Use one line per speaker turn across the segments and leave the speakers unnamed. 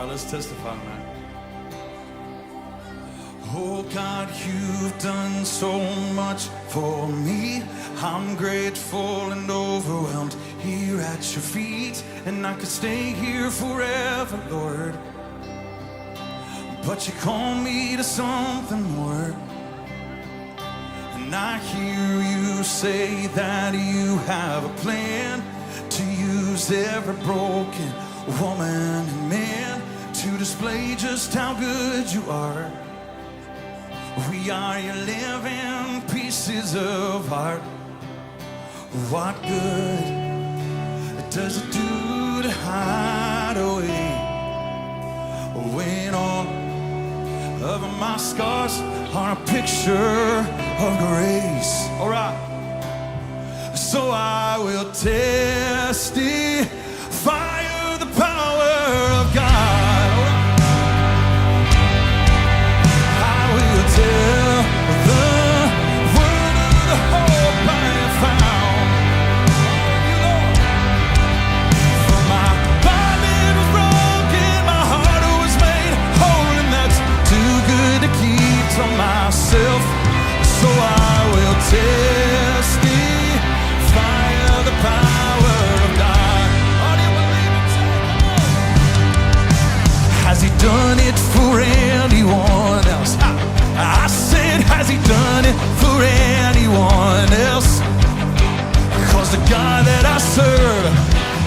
right, let's testify, man. Oh God, you've done so much for me. I'm grateful and overwhelmed here at your feet. And I could stay here forever, Lord, but you call me to something more. And I hear you say that you have a plan to use every broken woman and man to display just how good you are. We are your living pieces of art. What good does it do to hide away when all of my scars are a picture of grace? All right. So I will testify of the power of God. Tell the word of the hope I have found. You Lord, for my body was broken, my heart was made whole, and that's too good to keep to myself. So I will testify of the power of God. Oh, do you believe it? Has He done it for anyone else? I said, has He done it for anyone else? Cause the God that I serve,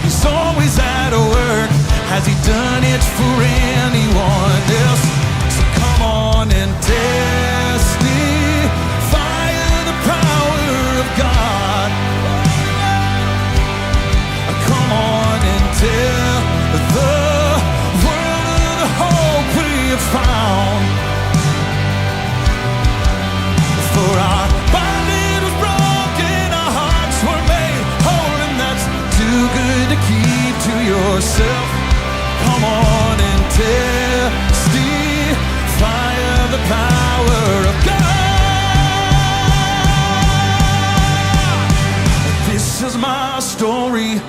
He's always at work. Has He done it for anyone else? So come on and testify of the power of God. Come on and tell the world of the hope we have found. For our body was broken, our hearts were made whole, and that's too good to keep to yourself. Come on and testify of the power of God. This is my story,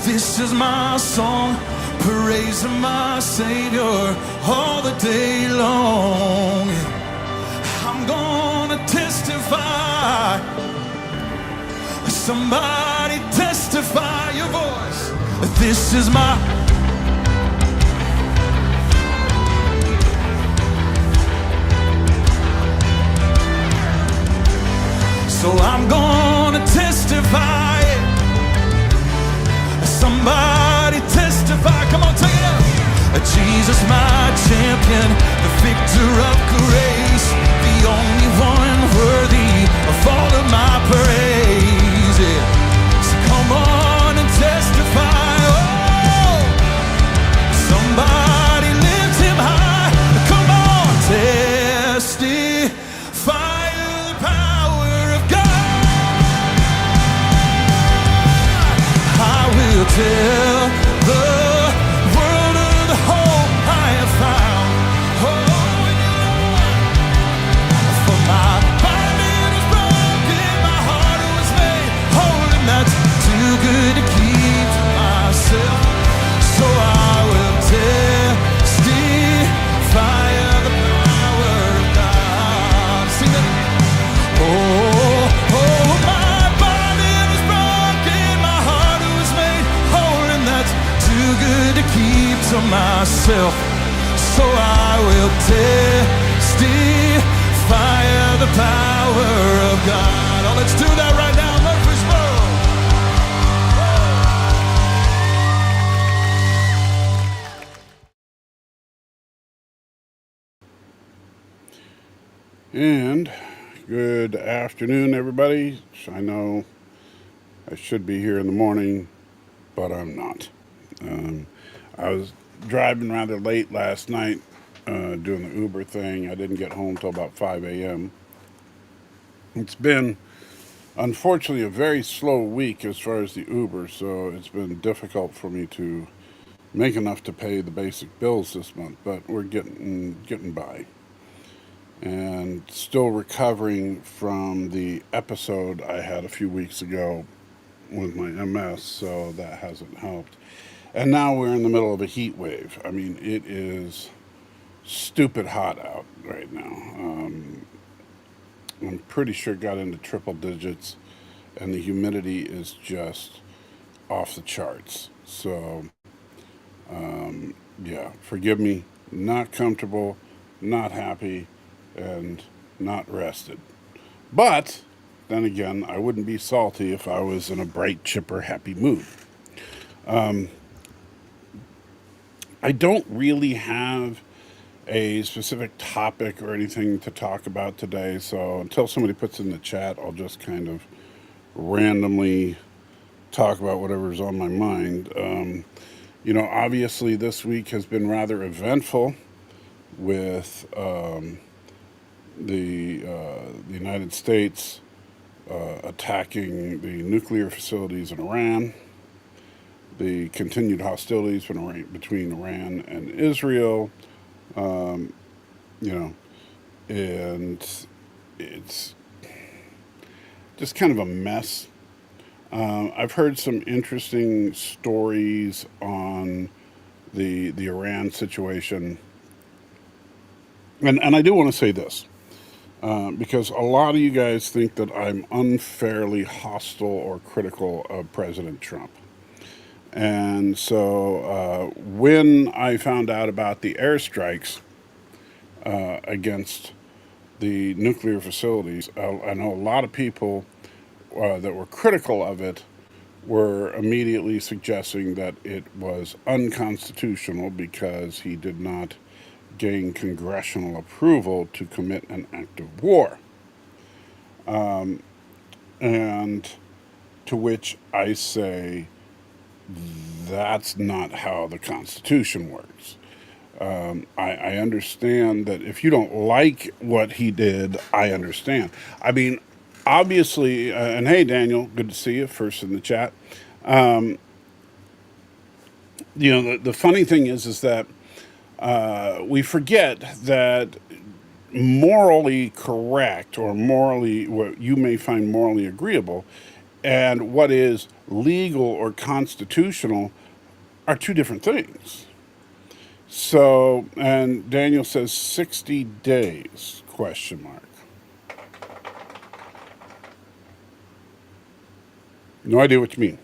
this is my song, praising my Savior all the day long. I'm gonna testify. Somebody testify your voice. This is my. So I'm gonna testify. Somebody testify. Come on, take it out. Jesus, my champion, the victor of grace, the only one worthy of all of my praise. Yeah. So come on and testify. Oh, somebody lift Him high. Come on, testify the power of God. I will tell the world of the hope I have found. Oh, for my body was broken, my heart was made whole, and that's too good to keep to myself. So I will testify of the power of God. Sing that. Oh, my body was broken, my heart was made whole, and that's too good to keep to myself. So I will testify of the power of God. Oh, let's do that right now, Murfreesboro.
And good afternoon, everybody. I know I should be here in the morning, but I'm not. I was driving rather late last night doing the Uber thing. I didn't get home till about 5 a.m. It's been, unfortunately, a very slow week as far as the Uber, so it's been difficult for me to make enough to pay the basic bills this month, but we're getting by. And still recovering from the episode I had a few weeks ago with my MS, so that hasn't helped. And now we're in the middle of a heat wave. I mean, it is stupid hot out right now. I'm pretty sure it got into triple digits, and the humidity is just off the charts. So, yeah, forgive me. Not comfortable, not happy, and not rested. But then again, I wouldn't be salty if I was in a bright, chipper, happy mood. I don't really have a specific topic or anything to talk about today, so until somebody puts in the chat, I'll just kind of randomly talk about whatever's on my mind. Obviously, this week has been rather eventful with the United States attacking the nuclear facilities in Iran, the continued hostilities between Iran and Israel, you know, and it's just kind of a mess. I've heard some interesting stories on the Iran situation, and I do want to say this because a lot of you guys think that I'm unfairly hostile or critical of President Trump. And so when I found out about the airstrikes against the nuclear facilities, I know a lot of people that were critical of it were immediately suggesting that it was unconstitutional because he did not gain congressional approval to commit an act of war. And to which I say, that's not how the Constitution works. I understand that if you don't like what he did, I understand. I mean, obviously, and hey, Daniel, good to see you first in the chat. The funny thing is that we forget that morally correct or morally what you may find morally agreeable and what is legal or constitutional are two different things. So, and Daniel says 60 days, question mark. No idea what you mean.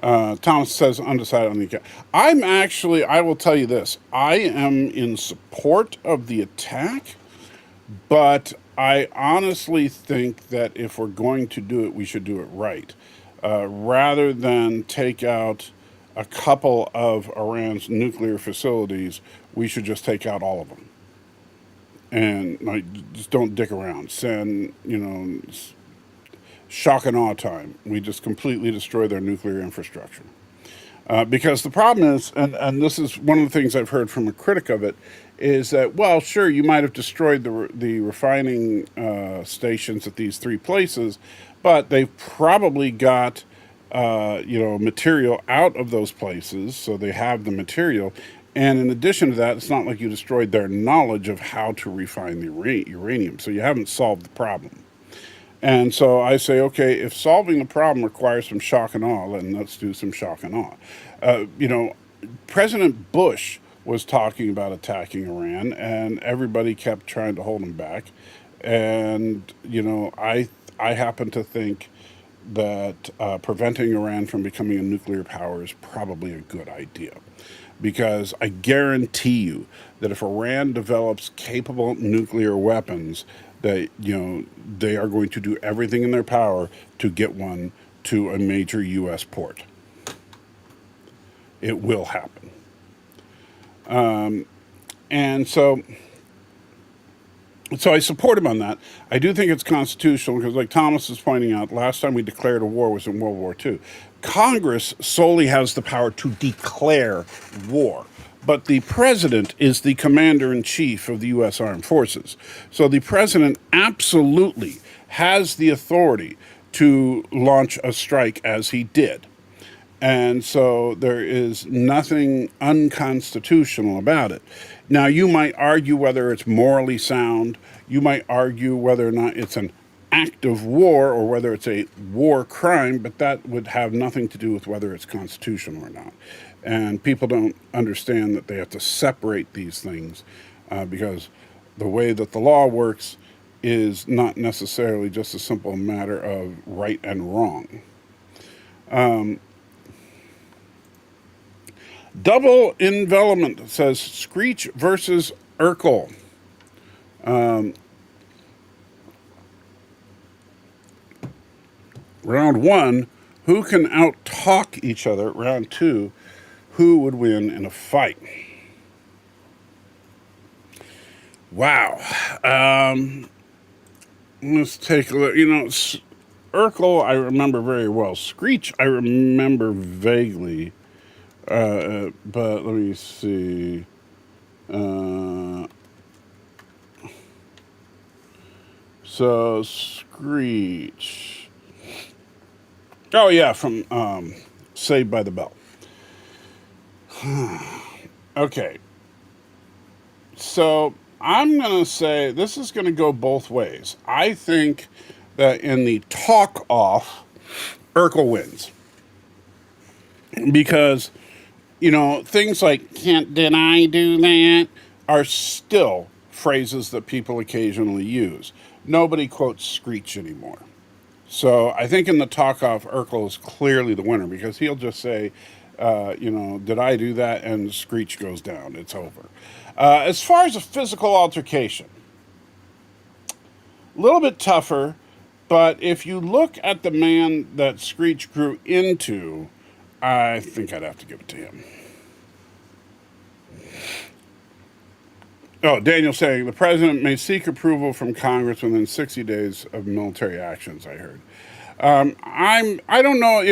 Thomas says undecided on the account. I will tell you this. I am in support of the attack, but I honestly think that if we're going to do it, we should do it right. Rather than take out a couple of Iran's nuclear facilities, we should just take out all of them. And just don't dick around. Send, shock and awe time. We just completely destroy their nuclear infrastructure. Because the problem is, and this is one of the things I've heard from a critic of it, is that, well, sure, you might have destroyed the refining stations at these three places, but they've probably got, material out of those places, so they have the material. And in addition to that, it's not like you destroyed their knowledge of how to refine the uranium, so you haven't solved the problem. And so I say, okay, if solving the problem requires some shock and awe, then let's do some shock and awe. President Bush was talking about attacking Iran, and everybody kept trying to hold him back. And, I happen to think that preventing Iran from becoming a nuclear power is probably a good idea. Because I guarantee you that if Iran develops capable nuclear weapons, that they are going to do everything in their power to get one to a major U.S. port. It will happen. And so I support him on that. I do think it's constitutional because, like Thomas is pointing out, last time we declared a war was in World War II. Congress solely has the power to declare war. But the president is the commander-in-chief of the U.S. Armed Forces. So the president absolutely has the authority to launch a strike as he did. And so there is nothing unconstitutional about it. Now, you might argue whether it's morally sound. You might argue whether or not it's an act of war or whether it's a war crime, but that would have nothing to do with whether it's constitutional or not. And people don't understand that they have to separate these things because the way that the law works is not necessarily just a simple matter of right and wrong. Double envelopment says Screech versus Urkel. Round one, who can out-talk each other? Round two, who would win in a fight? Wow. Let's take a look. Urkel, I remember very well. Screech, I remember vaguely. But let me see. So, Screech. Oh, yeah, from Saved by the Bell. Okay. So, I'm going to say this is going to go both ways. I think that in the talk off, Urkel wins. Because, things like did I do that are still phrases that people occasionally use. Nobody quotes Screech anymore. So I think in the talk off, Urkel is clearly the winner because he'll just say, did I do that? And Screech goes down. It's over. As far as a physical altercation, a little bit tougher, but if you look at the man that Screech grew into, I think I'd have to give it to him. Oh, Daniel saying the president may seek approval from Congress within 60 days of military actions. I heard. I don't know.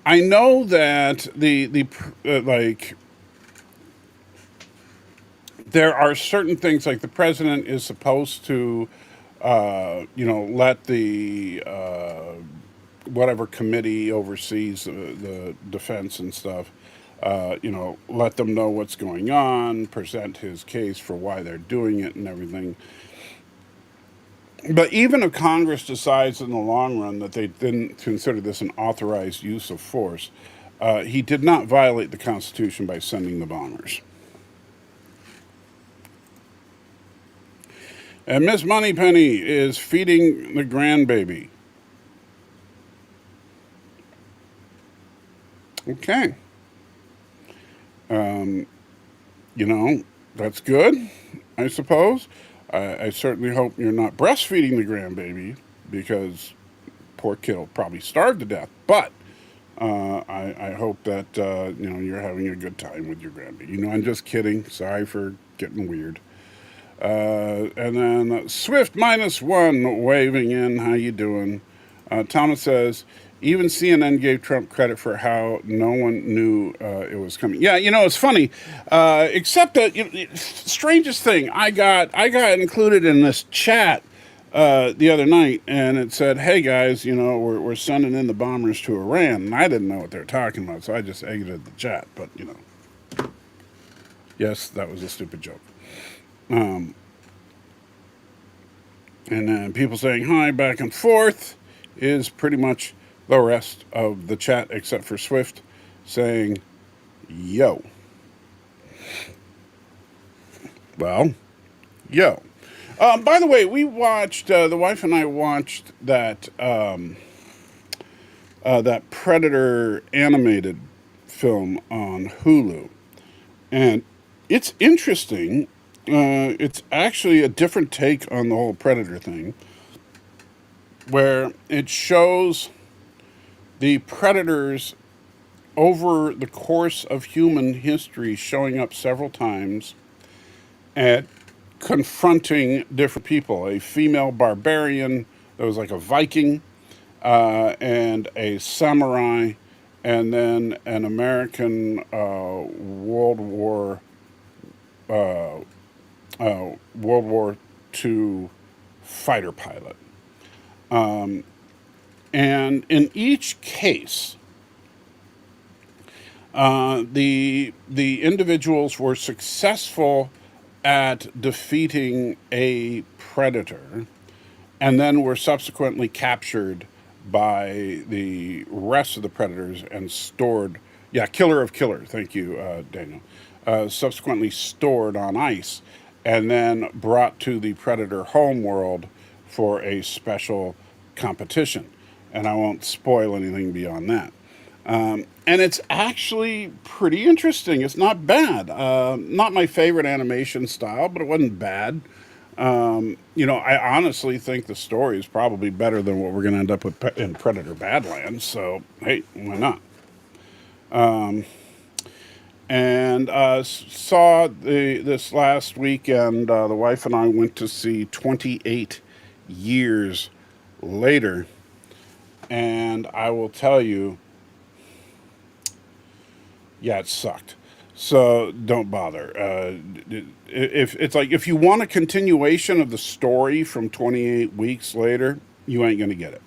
I know that there are certain things like the president is supposed to, let the whatever committee oversees the defense and stuff, let them know what's going on, present his case for why they're doing it and everything. But even if Congress decides in the long run that they didn't consider this an authorized use of force, he did not violate the Constitution by sending the bombers. And Miss Moneypenny is feeding the grandbaby. Okay. That's good, I suppose. I certainly hope you're not breastfeeding the grandbaby because poor kid will probably starve to death. But I hope that, you're having a good time with your grandbaby. I'm just kidding. Sorry for getting weird. And then Swift -1 waving in. How you doing? Thomas says, even CNN gave Trump credit for how no one knew it was coming. Yeah, it's funny. Except that strangest thing, I got included in this chat the other night, and it said, "Hey guys, we're sending in the bombers to Iran," and I didn't know what they were talking about, so I just exited the chat. But yes, that was a stupid joke. And then people saying hi back and forth is pretty much the rest of the chat, except for Swift saying, yo. Well, yo. By the way, we watched, the wife and I watched that Predator animated film on Hulu. And it's interesting. It's actually a different take on the whole Predator thing, where it shows the predators over the course of human history showing up several times and confronting different people. A female barbarian that was like a Viking, and a samurai, and then an American World War II fighter pilot. And in each case, the individuals were successful at defeating a predator and then were subsequently captured by the rest of the predators and stored. Yeah, killer of killer. Thank you, Daniel. Subsequently stored on ice and then brought to the predator homeworld for a special competition. And I won't spoil anything beyond that. And it's actually pretty interesting. It's not bad. Not my favorite animation style, but it wasn't bad. I honestly think the story is probably better than what we're going to end up with in Predator Badlands. So, hey, why not? And saw this last weekend. The wife and I went to see 28 Years Later. And I will tell you, yeah, it sucked. So don't bother. If it's like if you want a continuation of the story from 28 weeks later, you ain't gonna get it.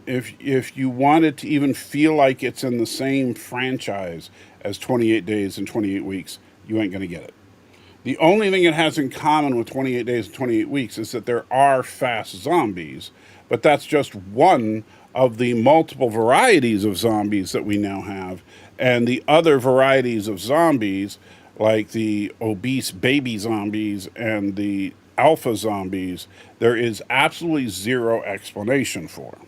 If you want it to even feel like it's in the same franchise as 28 Days and 28 Weeks, you ain't gonna get it. The only thing it has in common with 28 Days and 28 Weeks is that there are fast zombies, but that's just one of the multiple varieties of zombies that we now have. And the other varieties of zombies, like the obese baby zombies and the alpha zombies, there is absolutely zero explanation for.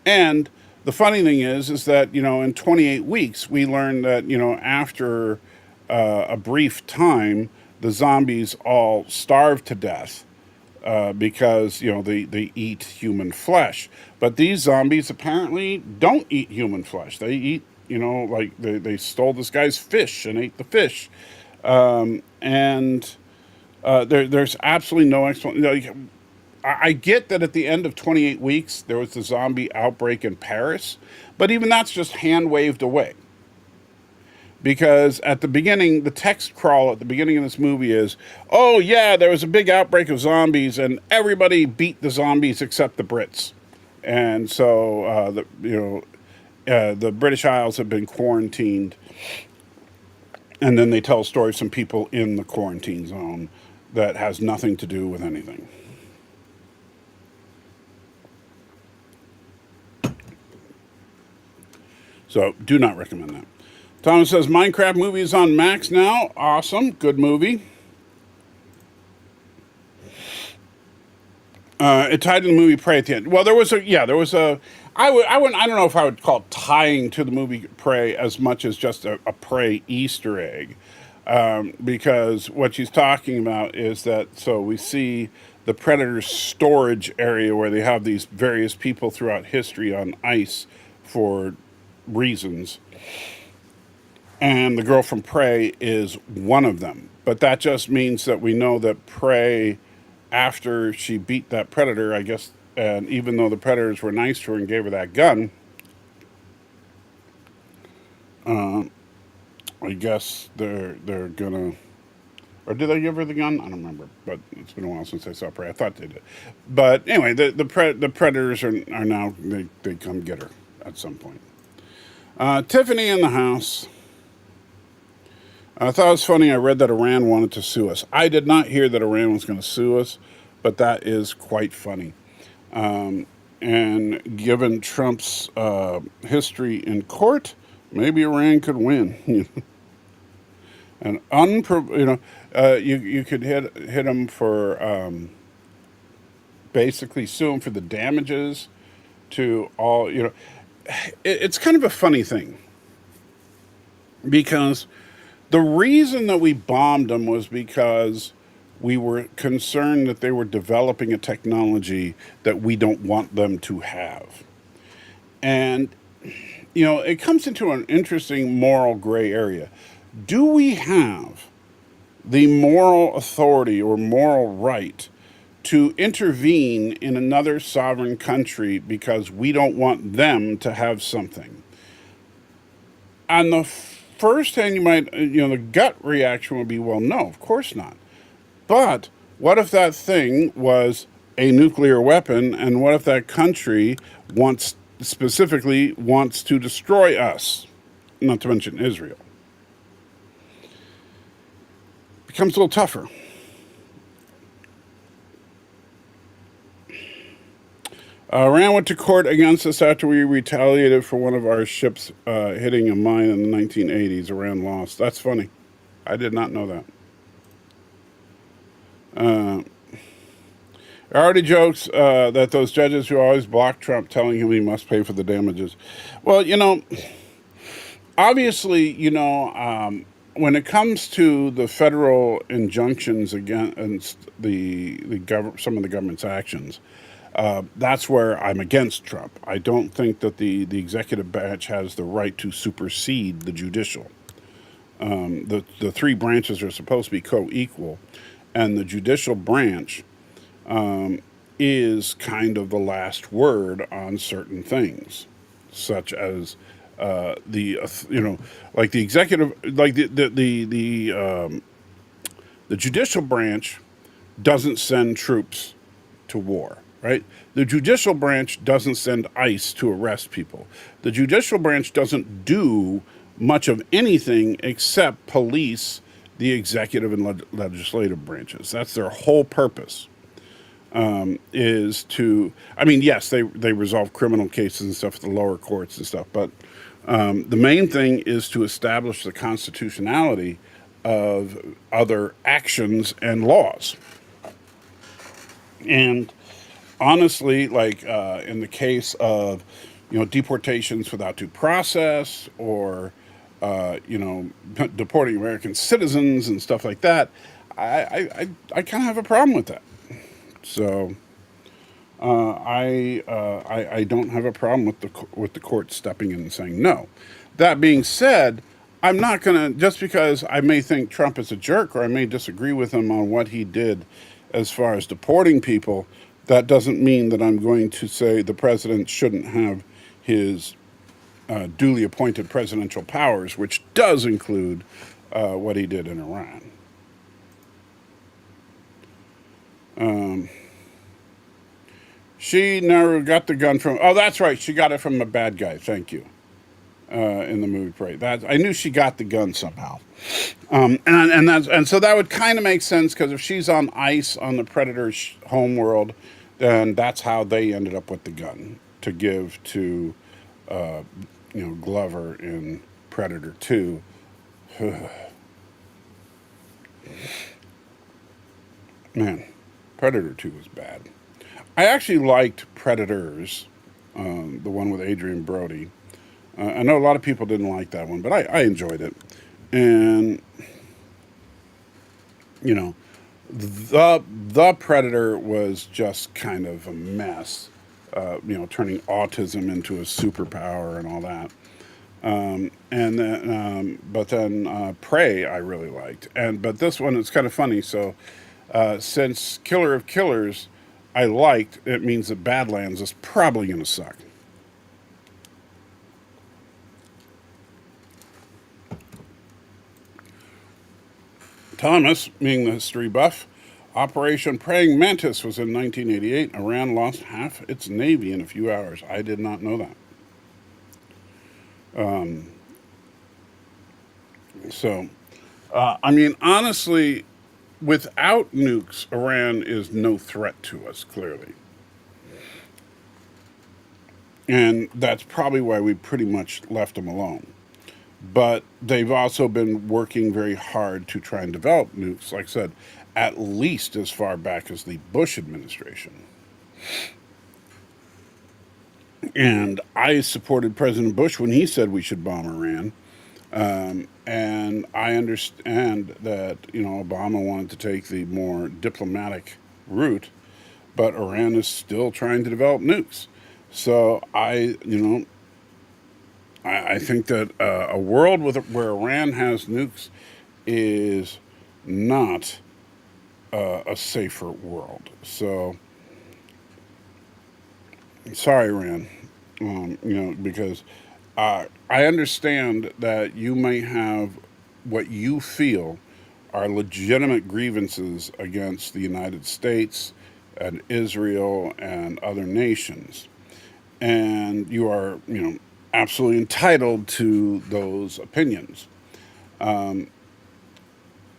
And the funny thing is that, in 28 weeks, we learned that, after a brief time, the zombies all starve to death because, they eat human flesh. But these zombies apparently don't eat human flesh. They eat, like they stole this guy's fish and ate the fish. And there's absolutely no explanation. I get that at the end of 28 weeks, there was the zombie outbreak in Paris, but even that's just hand waved away. Because at the beginning, the text crawl at the beginning of this movie is, oh, yeah, there was a big outbreak of zombies, and everybody beat the zombies except the Brits. And so, the British Isles have been quarantined. And then they tell a story of some people in the quarantine zone that has nothing to do with anything. So, do not recommend that. Thomas says, Minecraft movie is on Max now. Awesome. Good movie. It tied to the movie Prey at the end. Well, there was a, I don't know if I would call it tying to the movie Prey as much as just a Prey Easter egg. Because what she's talking about is that, so we see the Predator's storage area where they have these various people throughout history on ice for reasons. And the girl from Prey is one of them. But that just means that we know that Prey, after she beat that predator, I guess, and even though the predators were nice to her and gave her that gun, I guess they're gonna, or did they give her the gun? I don't remember, but it's been a while since I saw Prey. I thought they did. But anyway, the predators are now, they come get her at some point. Tiffany in the house. I thought it was funny. I read that Iran wanted to sue us. I did not hear that Iran was going to sue us, but that is quite funny. And given Trump's history in court, maybe Iran could win. And you could hit him for basically sue him for the damages to all. It's kind of a funny thing because the reason that we bombed them was because we were concerned that they were developing a technology that we don't want them to have. And, it comes into an interesting moral gray area. Do we have the moral authority or moral right to intervene in another sovereign country because we don't want them to have something? On the first hand, you might, the gut reaction would be, well, no, of course not. But what if that thing was a nuclear weapon, and what if that country specifically wants to destroy us, not to mention Israel? becomes a little tougher. Iran went to court against us after we retaliated for one of our ships hitting a mine in the 1980s. Iran lost. That's funny. I did not know that. Already jokes that those judges who always block Trump telling him he must pay for the damages. Well, obviously, when it comes to the federal injunctions against some of the government's actions, that's where I'm against Trump. I don't think that the executive branch has the right to supersede the judicial. The three branches are supposed to be co-equal, and the judicial branch is kind of the last word on certain things, such as like the executive, like the judicial branch doesn't send troops to war, right? The judicial branch doesn't send ICE to arrest people. The judicial branch doesn't do much of anything except police the executive and legislative branches. That's their whole purpose. Is to, I mean, yes, they resolve criminal cases and stuff at the lower courts and stuff, but the main thing is to establish the constitutionality of other actions and laws. And honestly, like in the case of, deportations without due process, or deporting American citizens and stuff like that, I kind of have a problem with that. So I don't have a problem with the court stepping in and saying no. That being said, I'm not gonna, just because I may think Trump is a jerk or I may disagree with him on what he did as far as deporting people. That doesn't mean that I'm going to say the president shouldn't have his duly appointed presidential powers, which does include what he did in Iran. She never got the gun from. Oh, that's right. She got it from a bad guy. Thank you. In the movie Prey, that I knew she got the gun somehow, and so that would kind of make sense, because if she's on ICE on the Predator's home world, then that's how they ended up with the gun to give to, Glover in Predator 2. Man, Predator 2 was bad. I actually liked Predators, the one with Adrian Brody. I know a lot of people didn't like that one, but I enjoyed it. And, the Predator was just kind of a mess, turning autism into a superpower and all that. But then Prey I really liked. But this one, it's kind of funny. So since Killer of Killers I liked, it means that Badlands is probably going to suck. Thomas, being the history buff, Operation Praying Mantis was in 1988. Iran lost half its navy in a few hours. I did not know that. Honestly, without nukes, Iran is no threat to us, clearly. And that's probably why we pretty much left them alone. But they've also been working very hard to try and develop nukes, like I said, at least as far back as the Bush administration. And I supported President Bush when he said we should bomb Iran. And I understand that, Obama wanted to take the more diplomatic route, but Iran is still trying to develop nukes. So I think that a world where Iran has nukes is not a safer world. So, sorry, Iran, because I understand that you may have what you feel are legitimate grievances against the United States and Israel and other nations. And you are, absolutely entitled to those opinions.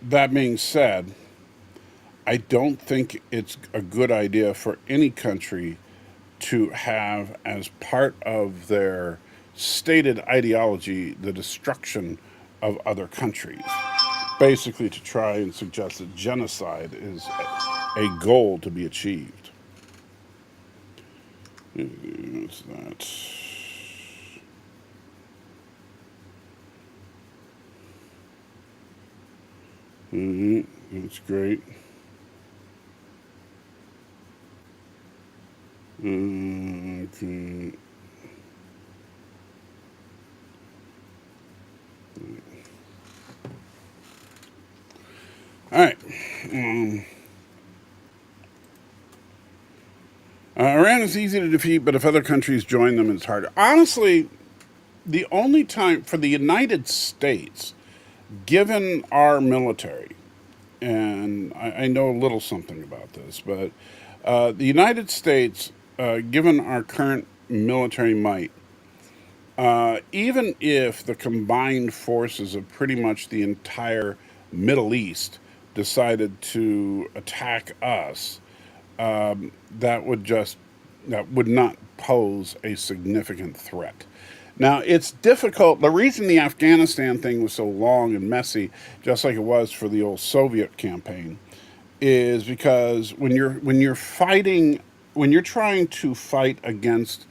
that being said, I don't think it's a good idea for any country to have as part of their stated ideology the destruction of other countries. Basically, to try and suggest that genocide is a goal to be achieved. What's that? That's great. Okay. All right. Iran is easy to defeat, but if other countries join them, it's harder. Honestly, the only time for the United States, given our military, and I know a little something about this, but the United States, given our current military might, even if the combined forces of pretty much the entire Middle East decided to attack us, that would just that would not pose a significant threat. Now it's difficult. The reason the Afghanistan thing was so long and messy, just like it was for the old Soviet campaign, is because when you're fighting, when you're trying to fight against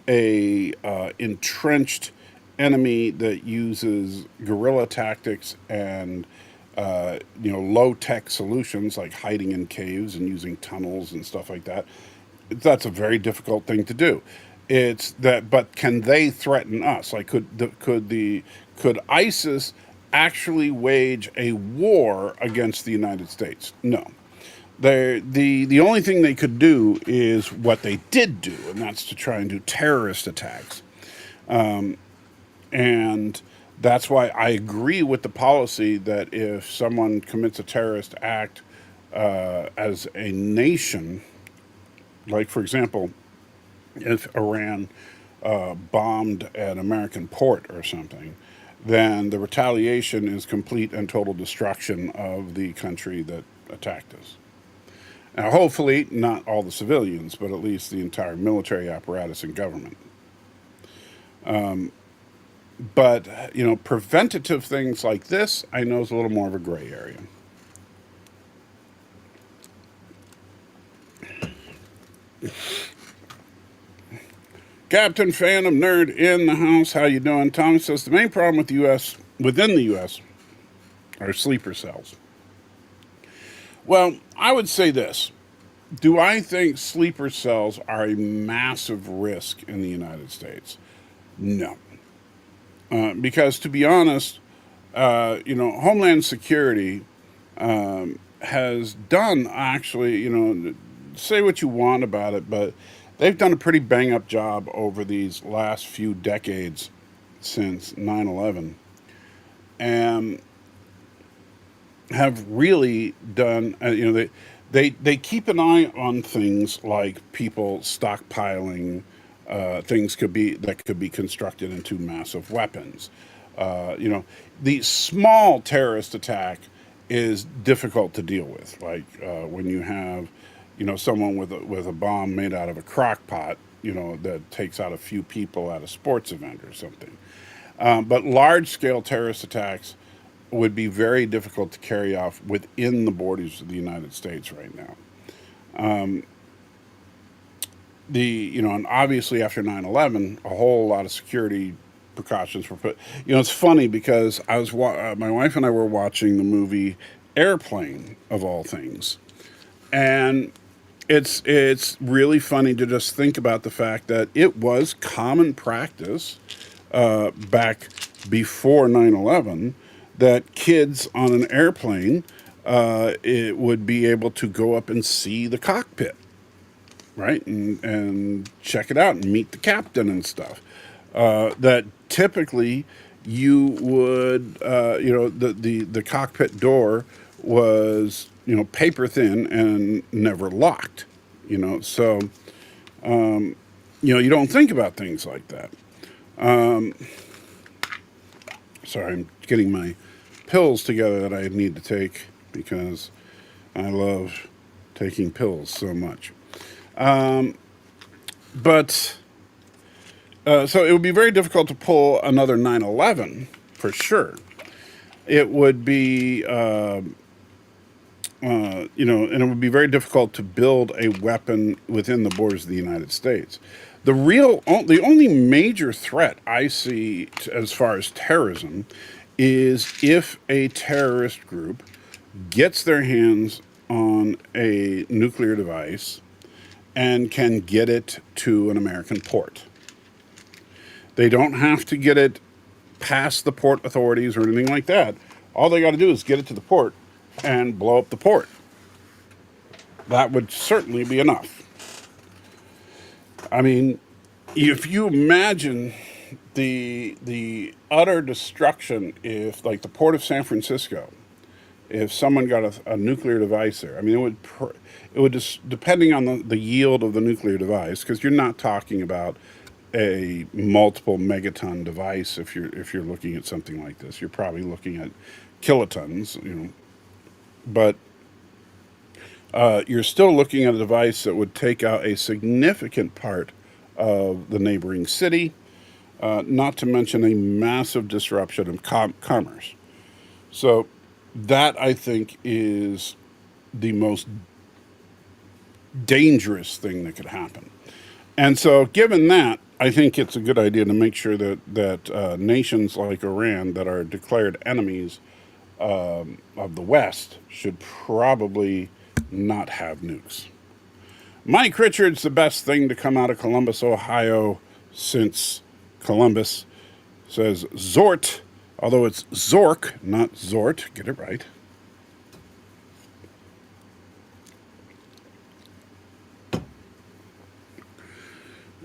a entrenched enemy that uses guerrilla tactics and low tech solutions like hiding in caves and using tunnels and stuff like that, that's a very difficult thing to do. It's that, but can they threaten us? Like, could ISIS actually wage a war against the United States? No. The only thing they could do is what they did do, and that's to try and do terrorist attacks. And that's why I agree with the policy that if someone commits a terrorist act as a nation, like for example, if Iran bombed an American port or something, then the retaliation is complete and total destruction of the country that attacked us. Now, hopefully, not all the civilians, but at least the entire military apparatus and government. But, preventative things like this, I know is a little more of a gray area. Captain Phantom Nerd in the house. How you doing? Tommy says the main problem with the U.S. within the U.S. are sleeper cells. Well, I would say this. Do I think sleeper cells are a massive risk in the United States? No. Because to be honest, Homeland Security has done actually, say what you want about it, but they've done a pretty bang up job over these last few decades since 9/11, and have really done, they keep an eye on things like people stockpiling things that could be constructed into massive weapons. The small terrorist attack is difficult to deal with, like when you have, someone with a bomb made out of a crock pot, that takes out a few people at a sports event or something. But large scale terrorist attacks would be very difficult to carry off within the borders of the United States right now. And obviously after 9/11, a whole lot of security precautions were put. It's funny because my wife and I were watching the movie Airplane, of all things, and it's really funny to just think about the fact that it was common practice back before 9/11 that kids on an airplane it would be able to go up and see the cockpit, right, and check it out and meet the captain and stuff. That typically you would, the cockpit door was paper thin and never locked. So you don't think about things like that. Sorry, I'm getting my pills together that I need to take because I love taking pills so much. But so it would be very difficult to pull another 9/11 for sure. It would be, and it would be very difficult to build a weapon within the borders of the United States. The only major threat I see as far as terrorism is if a terrorist group gets their hands on a nuclear device and can get it to an American port. They don't have to get it past the port authorities or anything like that. All they got to do is get it to the port and blow up the port. That would certainly be enough. I mean, if you imagine the utter destruction, if like the port of San Francisco, if someone got a nuclear device there, I mean, it would just, depending on the yield of the nuclear device, because you're not talking about a multiple megaton device. If you're looking at something like this, you're probably looking at kilotons, but you're still looking at a device that would take out a significant part of the neighboring city, not to mention a massive disruption of commerce. So that, I think, is the most dangerous thing that could happen. And so given that, I think it's a good idea to make sure that nations like Iran that are declared enemies of the West should probably not have nukes. Mike Richards, the best thing to come out of Columbus, Ohio since Columbus, says Zort, although it's Zork, not Zort. Get it right.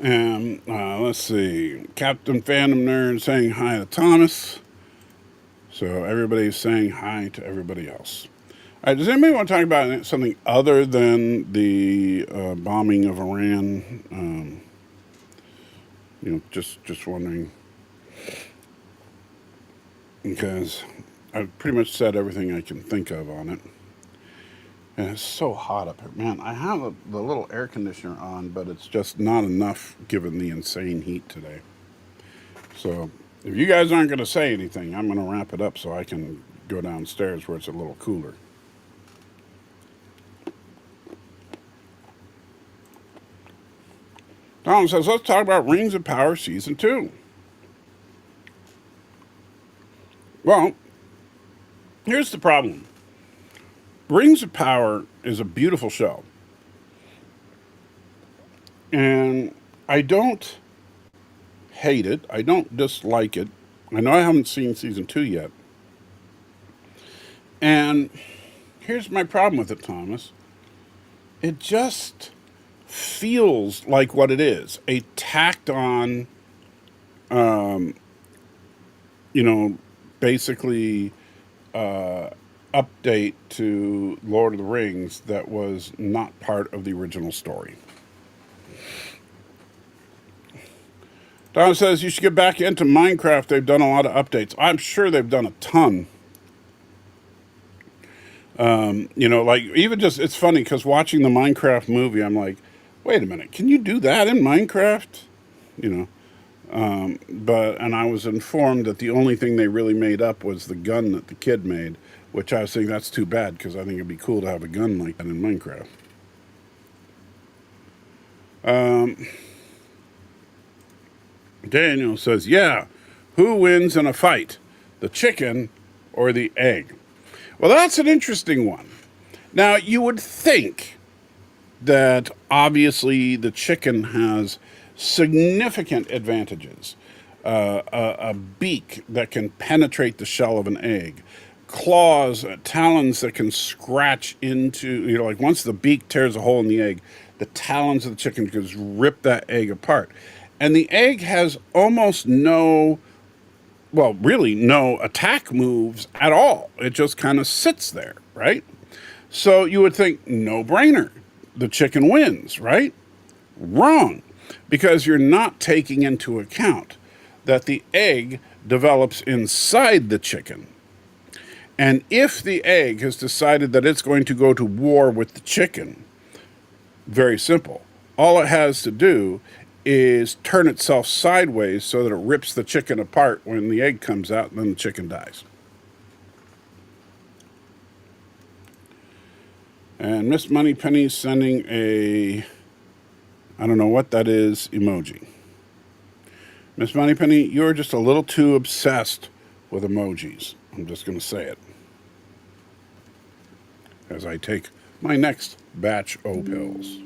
And let's see, Captain Phantom Nerd saying hi to Thomas. So everybody's saying hi to everybody else. All right, does anybody want to talk about something other than the bombing of Iran? Just wondering, because I've pretty much said everything I can think of on it. And it's so hot up here. Man, I have the little air conditioner on, but it's just not enough given the insane heat today. So if you guys aren't going to say anything, I'm going to wrap it up so I can go downstairs where it's a little cooler. Tom says, let's talk about Rings of Power Season 2. Well, here's the problem. Rings of Power is a beautiful show. And I don't hate it. I don't dislike it. I know I haven't seen Season 2 yet. And here's my problem with it, Thomas. It just feels like what it is. A tacked on, basically update to Lord of the Rings that was not part of the original story. Don says you should get back into Minecraft. They've done a lot of updates. I'm sure they've done a ton. It's funny because watching the Minecraft movie, I'm like, wait a minute, can you do that in Minecraft? And I was informed that the only thing they really made up was the gun that the kid made, which I was thinking that's too bad because I think it'd be cool to have a gun like that in Minecraft. Daniel says, yeah, who wins in a fight, the chicken or the egg? Well, that's an interesting one. Now, you would think that obviously the chicken has significant advantages. A beak that can penetrate the shell of an egg, claws, talons that can scratch into, like once the beak tears a hole in the egg, the talons of the chicken can just rip that egg apart. And the egg has almost no attack moves at all. It just kind of sits there, right? So you would think, no brainer, the chicken wins, right? Wrong, because you're not taking into account that the egg develops inside the chicken. And if the egg has decided that it's going to go to war with the chicken, very simple. All it has to do is turn itself sideways so that it rips the chicken apart when the egg comes out, and then the chicken dies. And Miss Moneypenny's sending a, I don't know what that is, emoji. Miss Moneypenny, you're just a little too obsessed with emojis. I'm just going to say it. As I take my next batch of pills.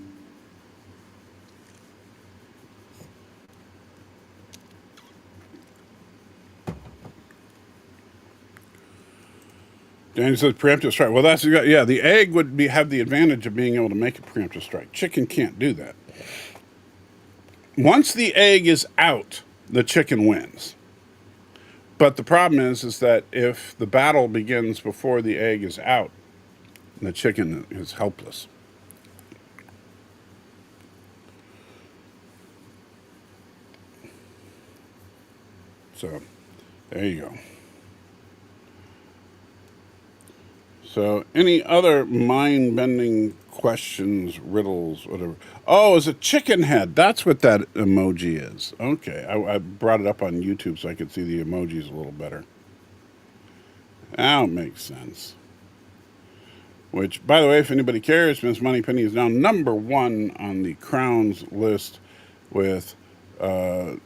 Danny says preemptive strike. Well, that's, yeah, the egg would have the advantage of being able to make a preemptive strike. Chicken can't do that. Once the egg is out, the chicken wins. But the problem is that if the battle begins before the egg is out, the chicken is helpless. So, there you go. So, any other mind-bending questions, riddles, whatever? Oh, it's a chicken head. That's what that emoji is. Okay, I brought it up on YouTube so I could see the emojis a little better. That makes sense. Which, by the way, if anybody cares, Miss Moneypenny is now number 1 on the Crowns list with Daniel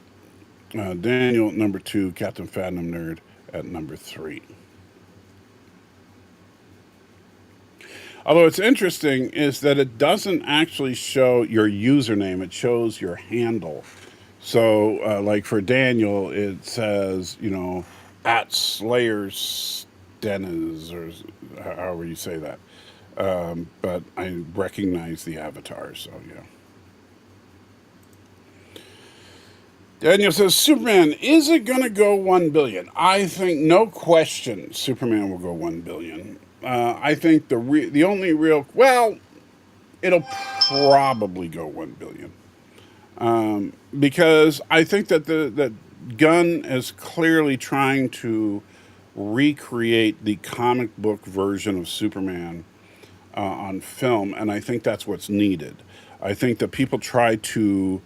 number 2, Captain Fatnum Nerd at number 3. Although it's interesting is that it doesn't actually show your username. It shows your handle. So, like for Daniel, it says, at Slayers Dennis, or however you say that. But I recognize the avatar, so yeah. Daniel says, Superman, is it going to go 1 billion? I think, no question, Superman will go 1 billion. I think the only real, well, it'll probably go 1 billion. Because I think that that Gunn is clearly trying to recreate the comic book version of Superman on film, and I think that's what's needed. I think that people try to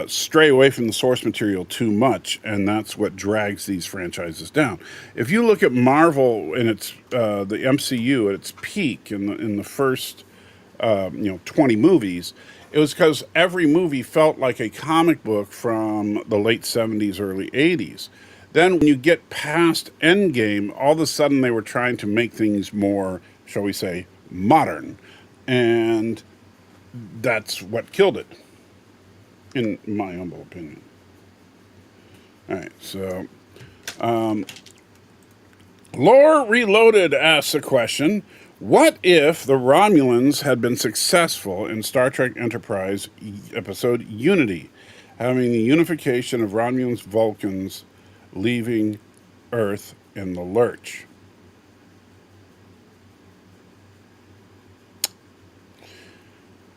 stray away from the source material too much, and that's what drags these franchises down. If you look at Marvel in its the MCU at its peak in the first 20 movies, it was because every movie felt like a comic book from the late 70s, early 80s. Then when you get past Endgame, all of a sudden they were trying to make things more, shall we say, modern, and that's what killed it, in my humble opinion. All right, so Lore Reloaded asks a question. What if the Romulans had been successful in Star Trek Enterprise episode Unity, having the unification of Romulans, Vulcans, leaving Earth in the lurch?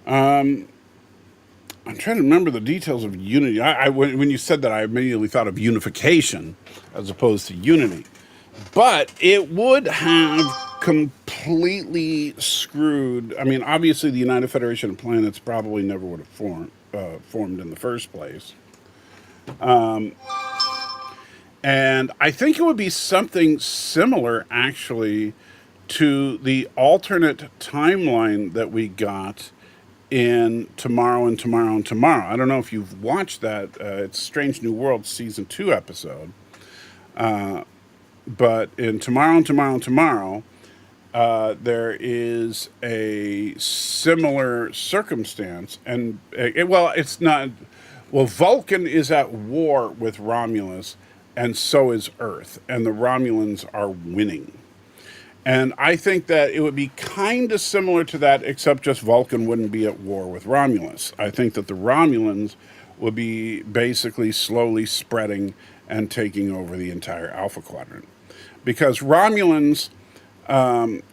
I'm trying to remember the details of Unity. When you said that, I immediately thought of unification as opposed to unity. But it would have completely screwed. I mean, obviously, the United Federation of Planets probably never would have formed in the first place. And I think it would be something similar, actually, to the alternate timeline that we got in Tomorrow and Tomorrow and Tomorrow. I don't know if you've watched that. It's Strange New World Season 2 episode. But in Tomorrow and Tomorrow and Tomorrow, there is a similar circumstance. And, it's not... Well, Vulcan is at war with Romulus, and so is Earth. And the Romulans are winning. And I think that it would be kind of similar to that, except just Vulcan wouldn't be at war with Romulus. I think that the Romulans would be basically slowly spreading and taking over the entire Alpha Quadrant. Because Romulans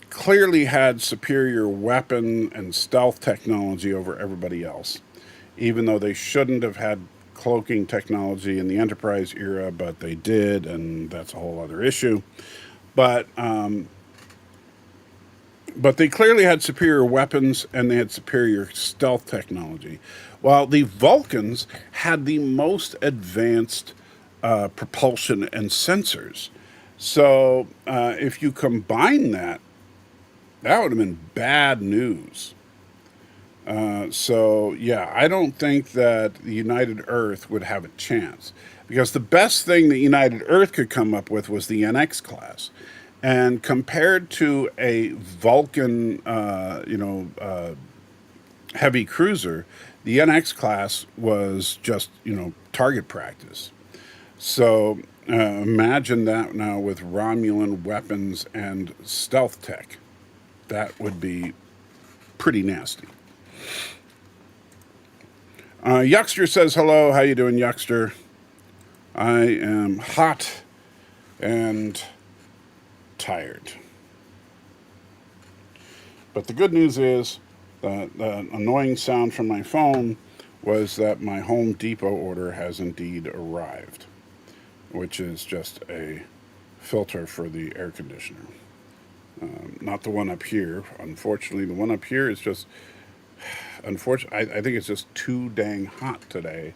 clearly had superior weapon and stealth technology over everybody else, even though they shouldn't have had cloaking technology in the Enterprise era, but they did, and that's a whole other issue. But but they clearly had superior weapons and they had superior stealth technology. While the Vulcans had the most advanced propulsion and sensors. So if you combine that, that would have been bad news. So yeah, I don't think that the United Earth would have a chance because the best thing that United Earth could come up with was the NX class, and compared to a Vulcan, heavy cruiser, the NX class was just target practice. So imagine that now with Romulan weapons and stealth tech, that would be pretty nasty. Yuckster says hello. How you doing, Yuckster? I am hot and tired. But the good news is that the annoying sound from my phone was that my Home Depot order has indeed arrived, which is just a filter for the air conditioner. Not the one up here. Unfortunately, the one up here is just unfortunately, I think it's just too dang hot today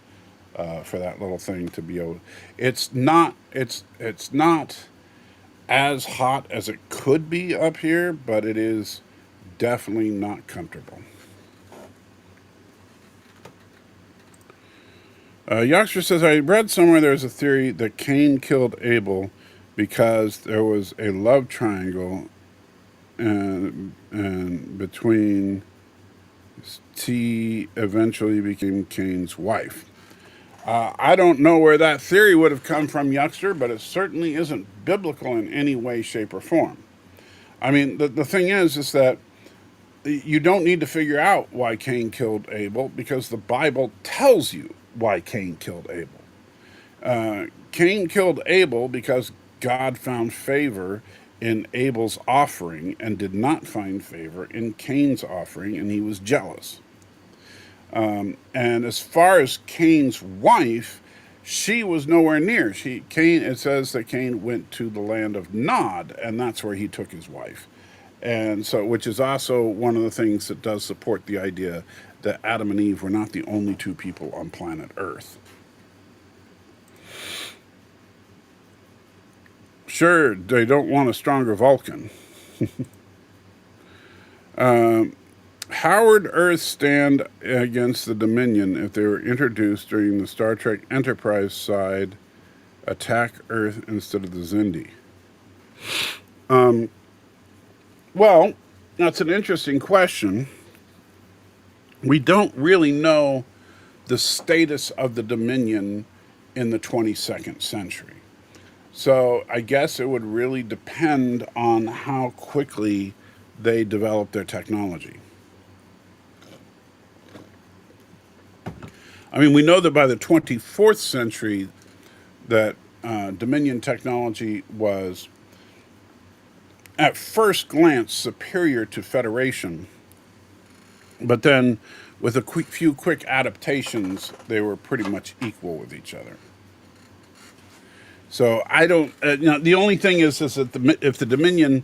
for that little thing to be able. It's not. It's not as hot as it could be up here, but it is definitely not comfortable. Youngster says, I read somewhere there's a theory that Cain killed Abel because there was a love triangle and between T eventually became Cain's wife. I don't know where that theory would have come from, Youngster, but it certainly isn't biblical in any way, shape, or form. I mean, the thing is that you don't need to figure out why Cain killed Abel because the Bible tells you why Cain killed Abel. Cain killed Abel because God found favor in Abel's offering and did not find favor in Cain's offering, and he was jealous. And as far as Cain's wife, she was nowhere near. It says that Cain went to the land of Nod, and that's where he took his wife. And so, which is also one of the things that does support the idea that Adam and Eve were not the only two people on planet Earth. Sure, they don't want a stronger Vulcan. How would Earth stand against the Dominion if they were introduced during the Star Trek Enterprise side attack Earth instead of the Xindi? Well, that's an interesting question. We don't really know the status of the Dominion in the 22nd century. So I guess it would really depend on how quickly they develop their technology. I mean, we know that by the 24th century that Dominion technology was, at first glance, superior to Federation. But then, with a few quick adaptations, they were pretty much equal with each other. So I don't. The only thing is that if the Dominion,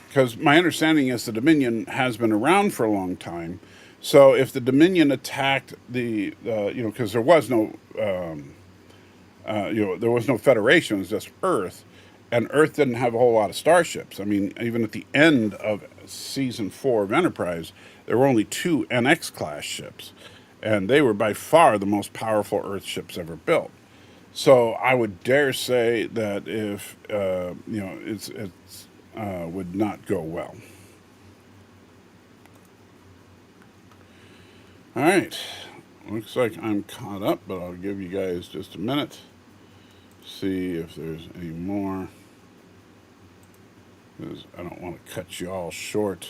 because my understanding is the Dominion has been around for a long time. So if the Dominion attacked because there was no, there was no Federation, it was just Earth, and Earth didn't have a whole lot of starships. I mean, even at the end of season 4 of Enterprise, there were only 2 NX class ships, and they were by far the most powerful Earth ships ever built. So I would dare say that if it's would not go well. All right, looks like I'm caught up, but I'll give you guys just a minute. See if there's any more, because I don't want to cut you all short.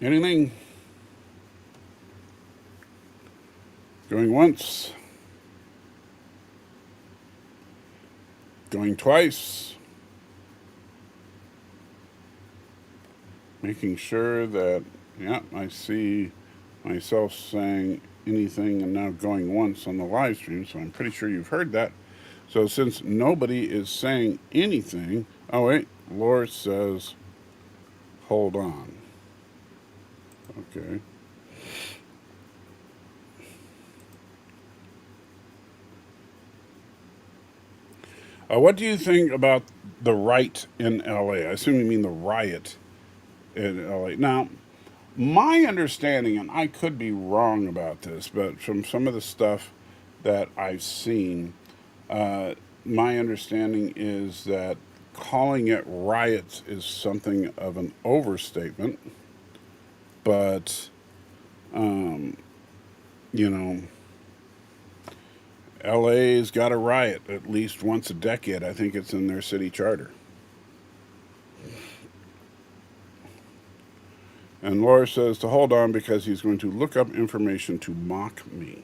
Anything? Going once. Going twice. Making sure that, yeah, I see myself saying anything and now going once on the live stream, so I'm pretty sure you've heard that. So since nobody is saying anything, oh wait, Laura says, hold on. Okay. What do you think about the right in LA? I assume you mean the riot in LA. Now, my understanding, and I could be wrong about this, but from some of the stuff that I've seen, my understanding is that calling it riots is something of an overstatement, but, you know, LA's got a riot at least once a decade. I think it's in their city charter. And Laura says to hold on because he's going to look up information to mock me.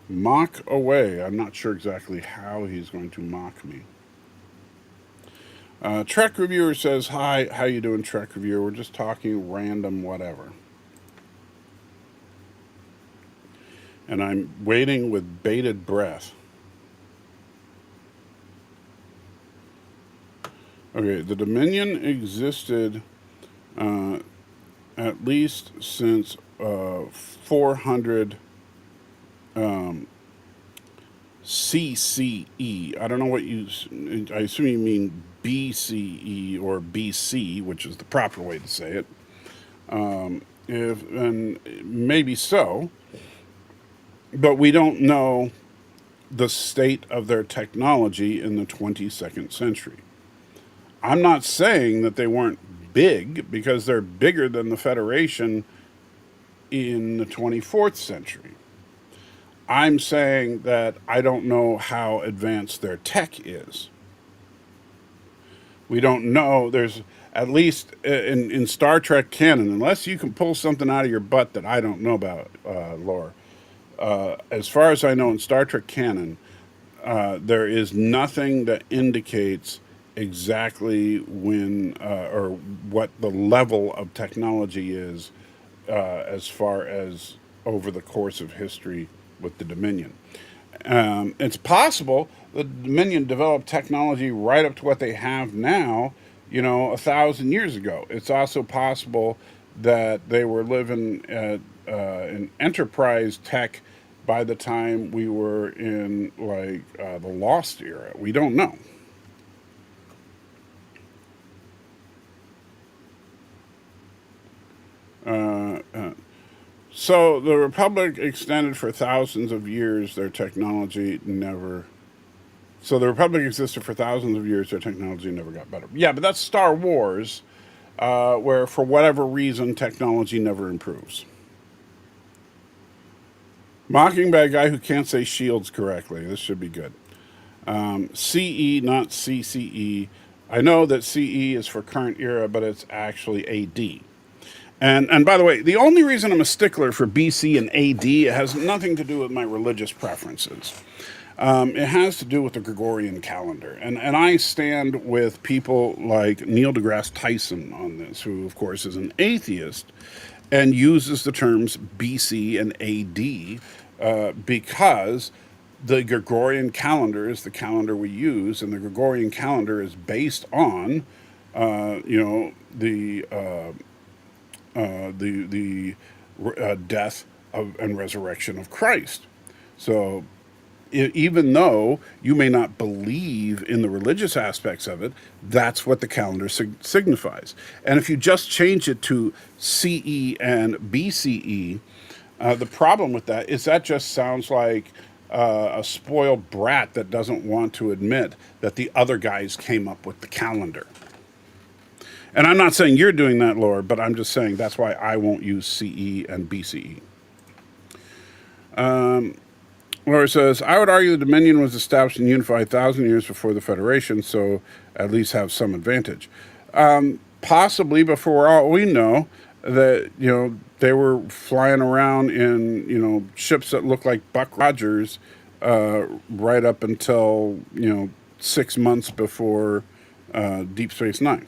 Mock away. I'm not sure exactly how he's going to mock me. Trek Reviewer says, hi, how you doing, Trek Reviewer? We're just talking random whatever. And I'm waiting with bated breath. Okay, the Dominion existed at least since 400 CCE. I don't know what you, I assume you mean BCE or BC, which is the proper way to say it. If and maybe so, but we don't know the state of their technology in the 22nd century. I'm not saying that they weren't big because they're bigger than the Federation in the 24th century. I'm saying that I don't know how advanced their tech is. We don't know. There's at least in Star Trek canon, unless you can pull something out of your butt that I don't know about, Laura. As far as I know, in Star Trek canon, there is nothing that indicates exactly when or what the level of technology is as far as over the course of history with the Dominion. It's possible the Dominion developed technology right up to what they have now, 1,000 years ago. It's also possible that they were living at an enterprise tech by the time we were in the Lost era. We don't know. So the Republic extended for thousands of years. Their technology never. So the Republic existed for thousands of years. Their technology never got better. Yeah, but that's Star Wars, where for whatever reason technology never improves. Mocking by a guy who can't say shields correctly. This should be good. CE, not CCE. I know that CE is for current era, but it's actually AD. And by the way, the only reason I'm a stickler for BC and AD has nothing to do with my religious preferences. It has to do with the Gregorian calendar. And I stand with people like Neil deGrasse Tyson on this, who, of course, is an atheist and uses the terms BC and AD because the Gregorian calendar is the calendar we use, and the Gregorian calendar is based on, the death and resurrection of Christ. So even though you may not believe in the religious aspects of it, that's what the calendar signifies. And if you just change it to CE and BCE, the problem with that is that just sounds like a spoiled brat that doesn't want to admit that the other guys came up with the calendar. And I'm not saying you're doing that, Lord, but I'm just saying that's why I won't use CE and BCE. Laura says, I would argue the Dominion was established and unified 1,000 years before the Federation, so at least have some advantage. Possibly, but for all we know, that, they were flying around in, ships that look like Buck Rogers right up until, 6 months before Deep Space Nine.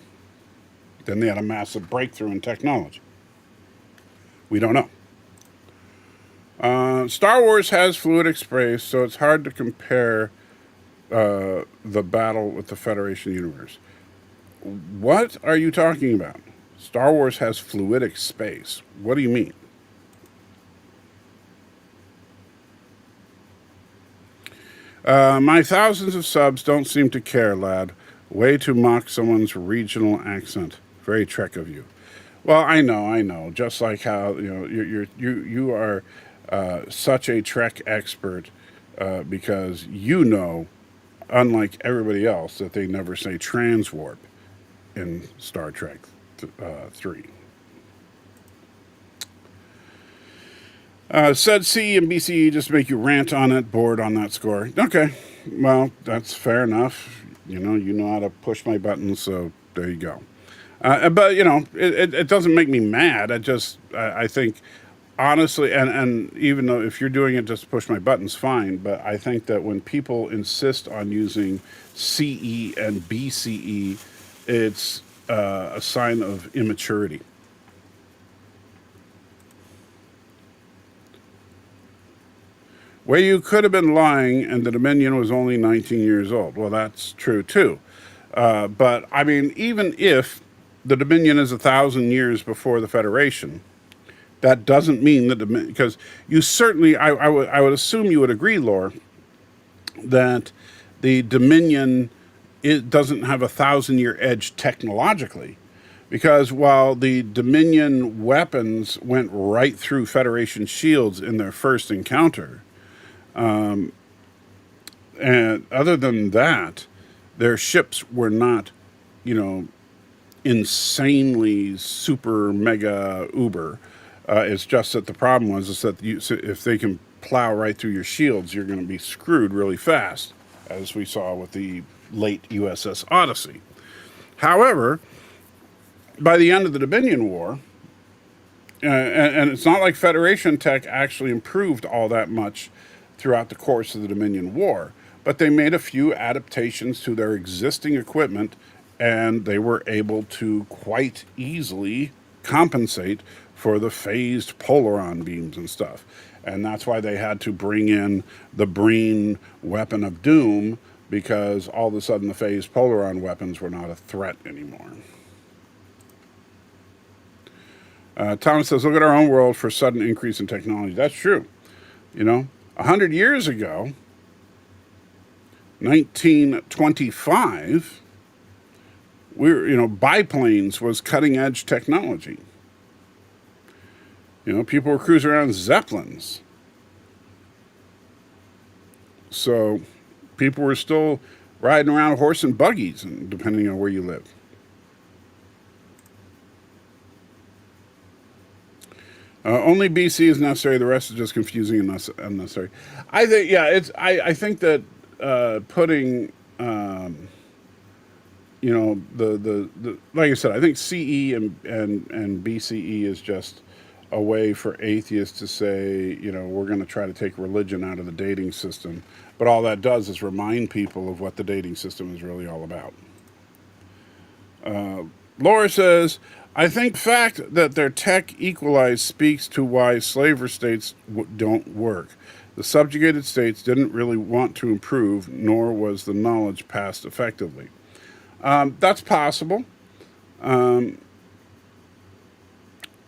Then they had a massive breakthrough in technology. We don't know. Star Wars has fluid space, so it's hard to compare the battle with the Federation universe. What are you talking about? Star Wars has fluidic space. What do you mean? My thousands of subs don't seem to care, lad. Way to mock someone's regional accent. Very Trek of you. Well, I know. Just like how you are such a Trek expert because you know, unlike everybody else, that they never say transwarp in Star Trek 3. Said C and BCE just make you rant on it, bored on that score. Okay, well, that's fair enough. You know how to push my buttons, so there you go. But it doesn't make me mad. I think honestly, and even though if you're doing it just to push my buttons, fine. But I think that when people insist on using CE and BCE, it's a sign of immaturity. Where you could have been lying and the Dominion was only 19 years old. Well, that's true too. But I mean, even if the Dominion is 1,000 years before the Federation, that doesn't mean that because you certainly, I would assume you would agree, Lore, that the Dominion it doesn't have 1,000-year edge technologically, because while the Dominion weapons went right through Federation shields in their first encounter, and other than that, their ships were not, insanely super mega uber. It's just that the problem is that if they can plow right through your shields, you're going to be screwed really fast, as we saw with the late USS Odyssey. However, by the end of the Dominion War, and it's not like Federation tech actually improved all that much throughout the course of the Dominion War, but they made a few adaptations to their existing equipment, and they were able to quite easily compensate for the phased polaron beams and stuff. And that's why they had to bring in the Breen weapon of doom, because all of a sudden the phased polaron weapons were not a threat anymore. Thomas says, look at our own world for sudden increase in technology. That's true. 100 years ago, 1925, biplanes was cutting edge technology. People were cruising around Zeppelins. So people were still riding around horse and buggies, depending on where you live. Only BC is necessary. The rest is just confusing and unnecessary. I think, yeah, I think that putting, the like I said, I think CE and BCE is just a way for atheists to say, we're going to try to take religion out of the dating system. But all that does is remind people of what the dating system is really all about. Laura says, I think fact that their tech equalized speaks to why slaver states don't work. The subjugated states didn't really want to improve, nor was the knowledge passed effectively. That's possible.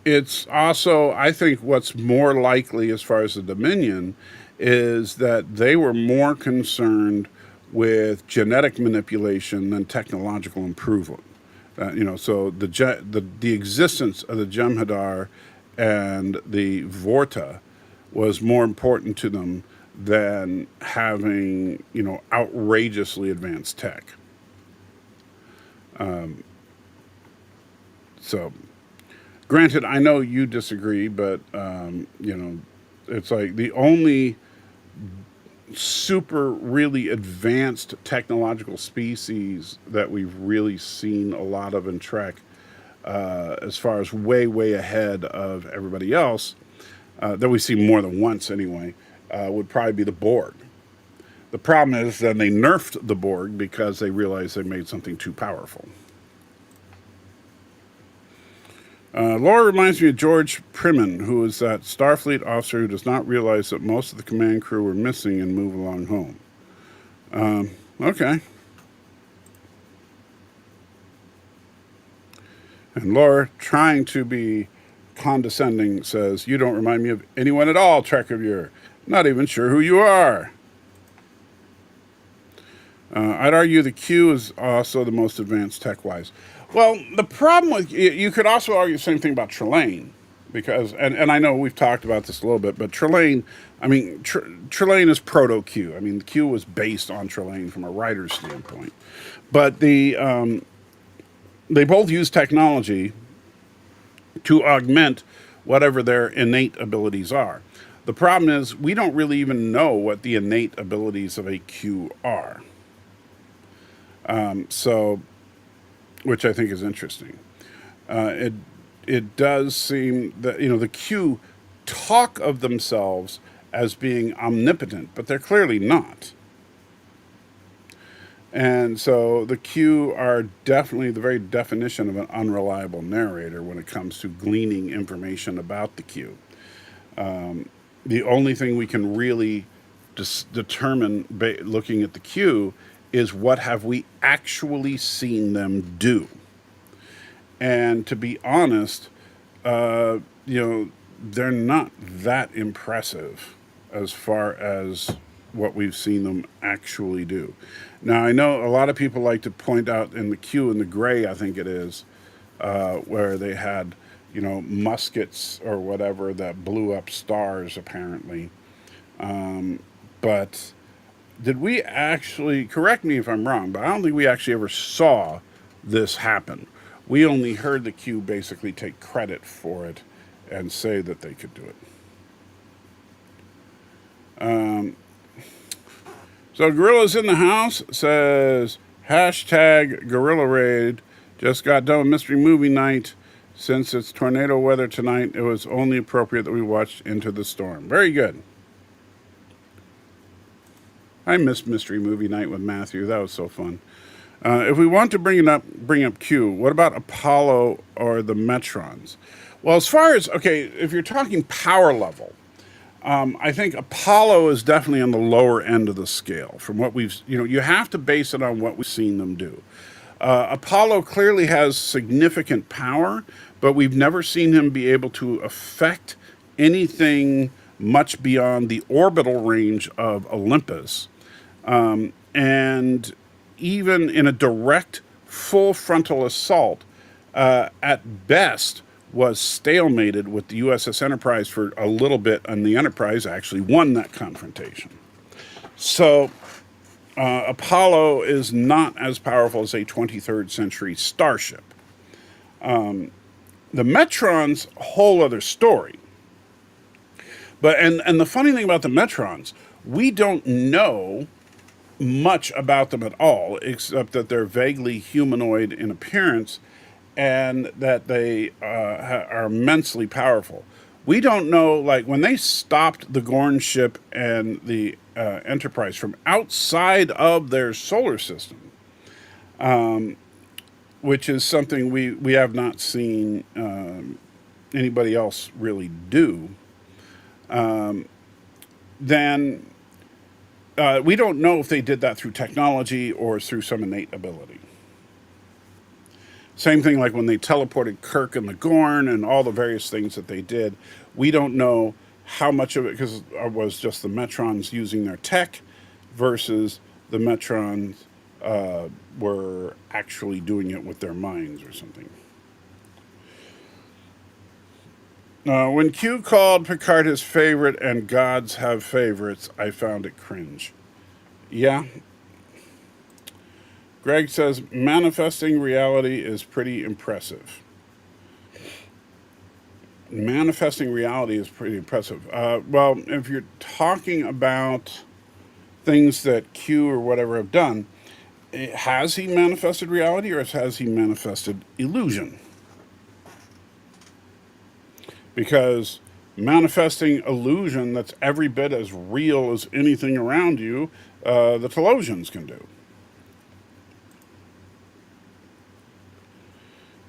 It's also, I think what's more likely as far as the Dominion is that they were more concerned with genetic manipulation than technological improvement. So the existence of the Jem'Hadar and the Vorta was more important to them than having, outrageously advanced tech. So, granted, I know you disagree, but, it's like the only super really advanced technological species that we've really seen a lot of in Trek, as far as way ahead of everybody else, that we see more than once anyway, would probably be the Borg. The problem is then they nerfed the Borg because they realized they made something too powerful. Laura reminds me of George Priman, who is that Starfleet officer who does not realize that most of the command crew were missing and move along home. Okay. And Laura, trying to be condescending, says, "You don't remind me of anyone at all, Trekavure. Not even sure who you are." I'd argue the Q is also the most advanced tech-wise. Well, the problem with you could also argue the same thing about Trelane, because and I know we've talked about this a little bit, but Trelane, I mean, Trelane is proto Q. I mean, the Q was based on Trelane from a writer's standpoint, but they both use technology to augment whatever their innate abilities are. The problem is we don't really even know what the innate abilities of a Q are. So, which I think is interesting. It it does seem that the Q talk of themselves as being omnipotent, but they're clearly not. And so the Q are definitely the very definition of an unreliable narrator when it comes to gleaning information about the Q. The only thing we can really determine looking at the Q is what have we actually seen them do. And to be honest, they're not that impressive as far as what we've seen them actually do. Now, I know a lot of people like to point out in the Q in the gray, I think it is, where they had, muskets or whatever that blew up stars, apparently. But did we actually, correct me if I'm wrong, but I don't think we actually ever saw this happen. We only heard the Q basically take credit for it and say that they could do it. So Gorilla's in the house says, hashtag Gorilla Raid. Just got done with Mystery Movie Night. Since it's tornado weather tonight, it was only appropriate that we watched Into the Storm. Very good. I missed Mystery Movie Night with Matthew. That was so fun. If we want to bring up Q, what about Apollo or the Metrons? Well, as far as, if you're talking power level, I think Apollo is definitely on the lower end of the scale. From what you have to base it on what we've seen them do. Apollo clearly has significant power, but we've never seen him be able to affect anything much beyond the orbital range of Olympus. And even in a direct, full frontal assault, at best, was stalemated with the USS Enterprise for a little bit, and the Enterprise actually won that confrontation. So Apollo is not as powerful as a 23rd century starship. The Metron's a whole other story. But and the funny thing about the Metrons, we don't know much about them at all, except that they're vaguely humanoid in appearance and that they are immensely powerful. We don't know, like, when they stopped the Gorn ship and the Enterprise from outside of their solar system, which is something we have not seen anybody else really do, then we don't know if they did that through technology or through some innate ability. Same thing like when they teleported Kirk and the Gorn and all the various things that they did. We don't know how much of it because it was just the Metrons using their tech versus the Metrons were actually doing it with their minds or something. When Q called Picard his favorite and gods have favorites, I found it cringe. Yeah. Greg says, manifesting reality is pretty impressive. Manifesting reality is pretty impressive. Well, if you're talking about things that Q or whatever have done, has he manifested reality or has he manifested illusion? Because manifesting illusion that's every bit as real as anything around you, the Telosians can do.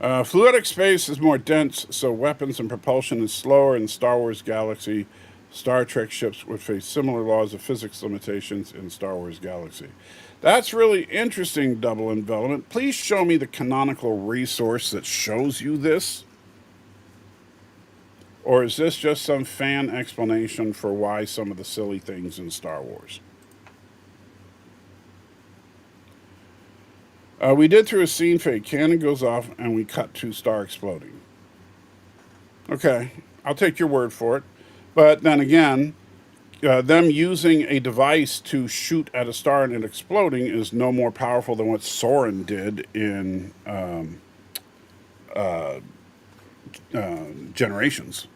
Fluidic space is more dense, so weapons and propulsion is slower in Star Wars Galaxy. Star Trek ships would face similar laws of physics limitations in Star Wars Galaxy. That's really interesting, double envelopment. Please show me the canonical resource that shows you this. Or is this just some fan explanation for why some of the silly things in Star Wars? We did through a scene fade. Cannon goes off and we cut to star exploding. Okay, I'll take your word for it. But then again, them using a device to shoot at a star and it exploding is no more powerful than what Soren did in Generations.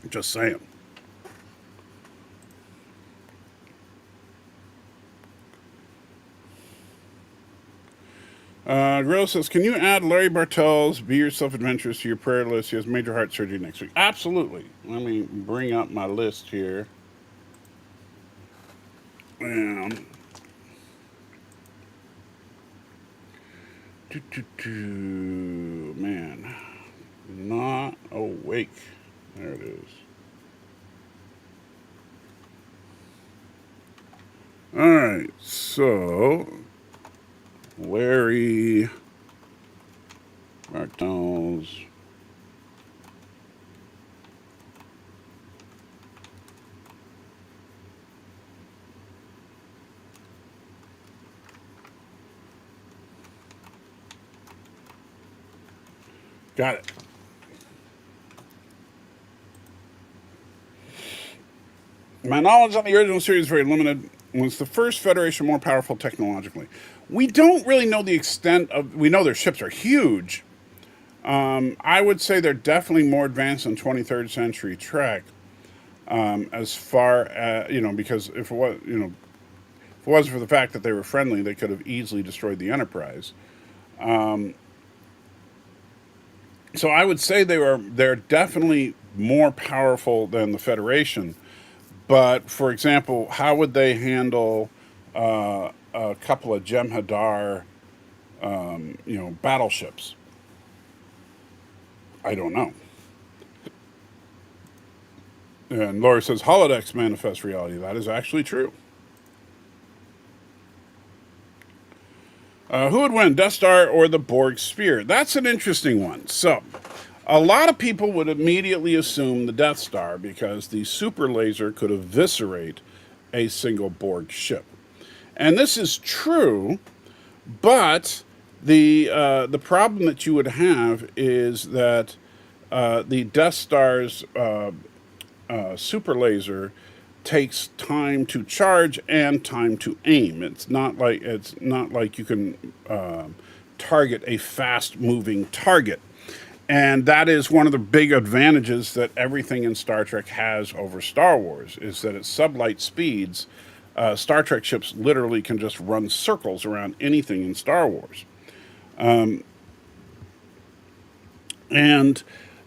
Just saying. Grill says, can you add Larry Bartell's Be Yourself Adventures to your prayer list? He has major heart surgery next week. Absolutely. Let me bring up my list here. And man, not awake. There it is. All right, so Larry Bartels. Got it. My knowledge on the original series is very limited. Was the first Federation more powerful technologically? We don't really know the extent of. We know their ships are huge. I would say they're definitely more advanced than 23rd century Trek. As far as because if it was if it wasn't for the fact that they were friendly, they could have easily destroyed the Enterprise. So I would say they're definitely more powerful than the Federation. But for example, how would they handle a couple of Jem'Hadar, battleships? I don't know. And Laura says holodecks manifest reality. That is actually true. Who would win, Death Star or the Borg Spear? That's an interesting one. So, a lot of people would immediately assume the Death Star because the super laser could eviscerate a single Borg ship. And this is true, but the problem that you would have is that the Death Star's super laser takes time to charge and time to aim. It's not like you can target a fast moving target. And that is one of the big advantages that everything in Star Trek has over Star Wars, is that at sublight speeds, Star Trek ships literally can just run circles around anything in Star Wars. And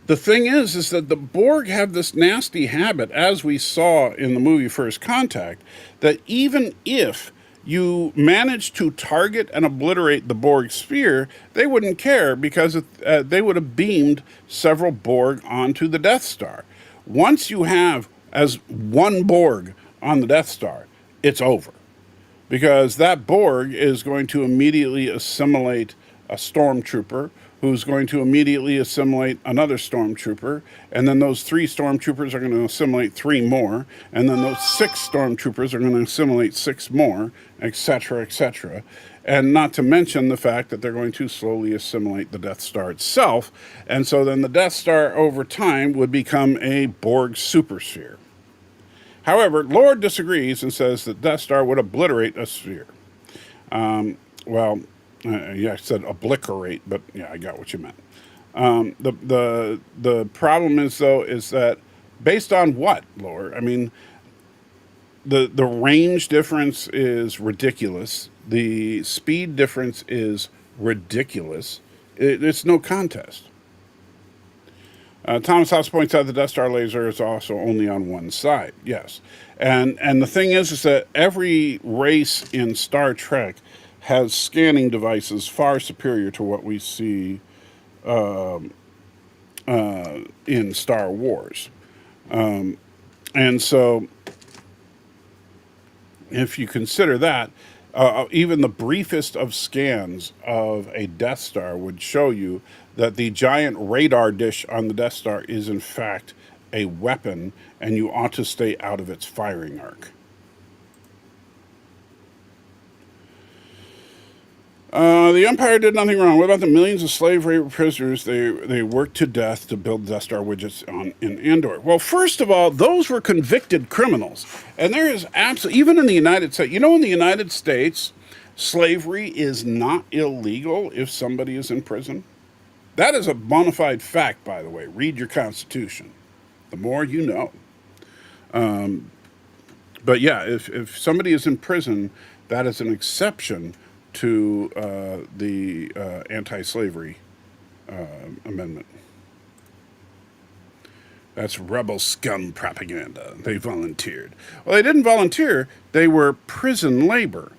the thing is that the Borg have this nasty habit, as we saw in the movie First Contact, that even if you manage to target and obliterate the Borg sphere, they wouldn't care because they would have beamed several Borg onto the Death Star. Once you have as one Borg on the Death Star, it's over. Because that Borg is going to immediately assimilate a stormtrooper, who's going to immediately assimilate another stormtrooper, and then those 3 stormtroopers are going to assimilate 3 more, and then those 6 stormtroopers are going to assimilate 6 more, etc., etc. And not to mention the fact that they're going to slowly assimilate the Death Star itself, and so then the Death Star over time would become a Borg supersphere. However, Lord disagrees and says that Death Star would obliterate a sphere. Yeah, I said obliterate, but yeah, I got what you meant. The problem is though is that based on what, Lord? I mean, the range difference is ridiculous. The speed difference is ridiculous. It's no contest. Thomas House points out the Death Star laser is also only on one side. Yes, and the thing is that every race in Star Trek has scanning devices far superior to what we see in Star Wars. And so, if you consider that, even the briefest of scans of a Death Star would show you that the giant radar dish on the Death Star is, in fact, a weapon, and you ought to stay out of its firing arc. The Empire did nothing wrong. What about the millions of slave labor prisoners they worked to death to build Death Star widgets in Andor? Well, first of all, those were convicted criminals. And there is absolutely, even in the United States, in the United States, slavery is not illegal if somebody is in prison. That is a bona fide fact, by the way. Read your Constitution. The more you know. But yeah, if somebody is in prison, that is an exception to the anti-slavery amendment. That's rebel scum propaganda. They volunteered. Well, they didn't volunteer. They were prison labor.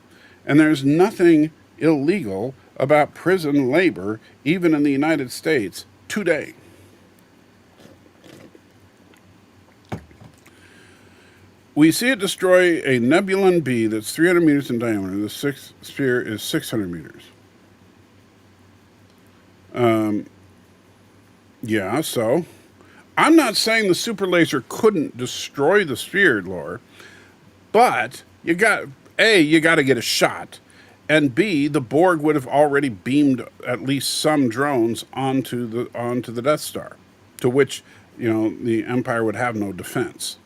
And there's nothing illegal about prison labor, even in the United States today. We see it destroy a Nebulan B that's 300 meters in diameter. The sixth sphere is 600 meters. Yeah, so I'm not saying the super laser couldn't destroy the sphere, Lore, but you got to get a shot, and B, the Borg would have already beamed at least some drones onto the Death Star, to which the Empire would have no defense.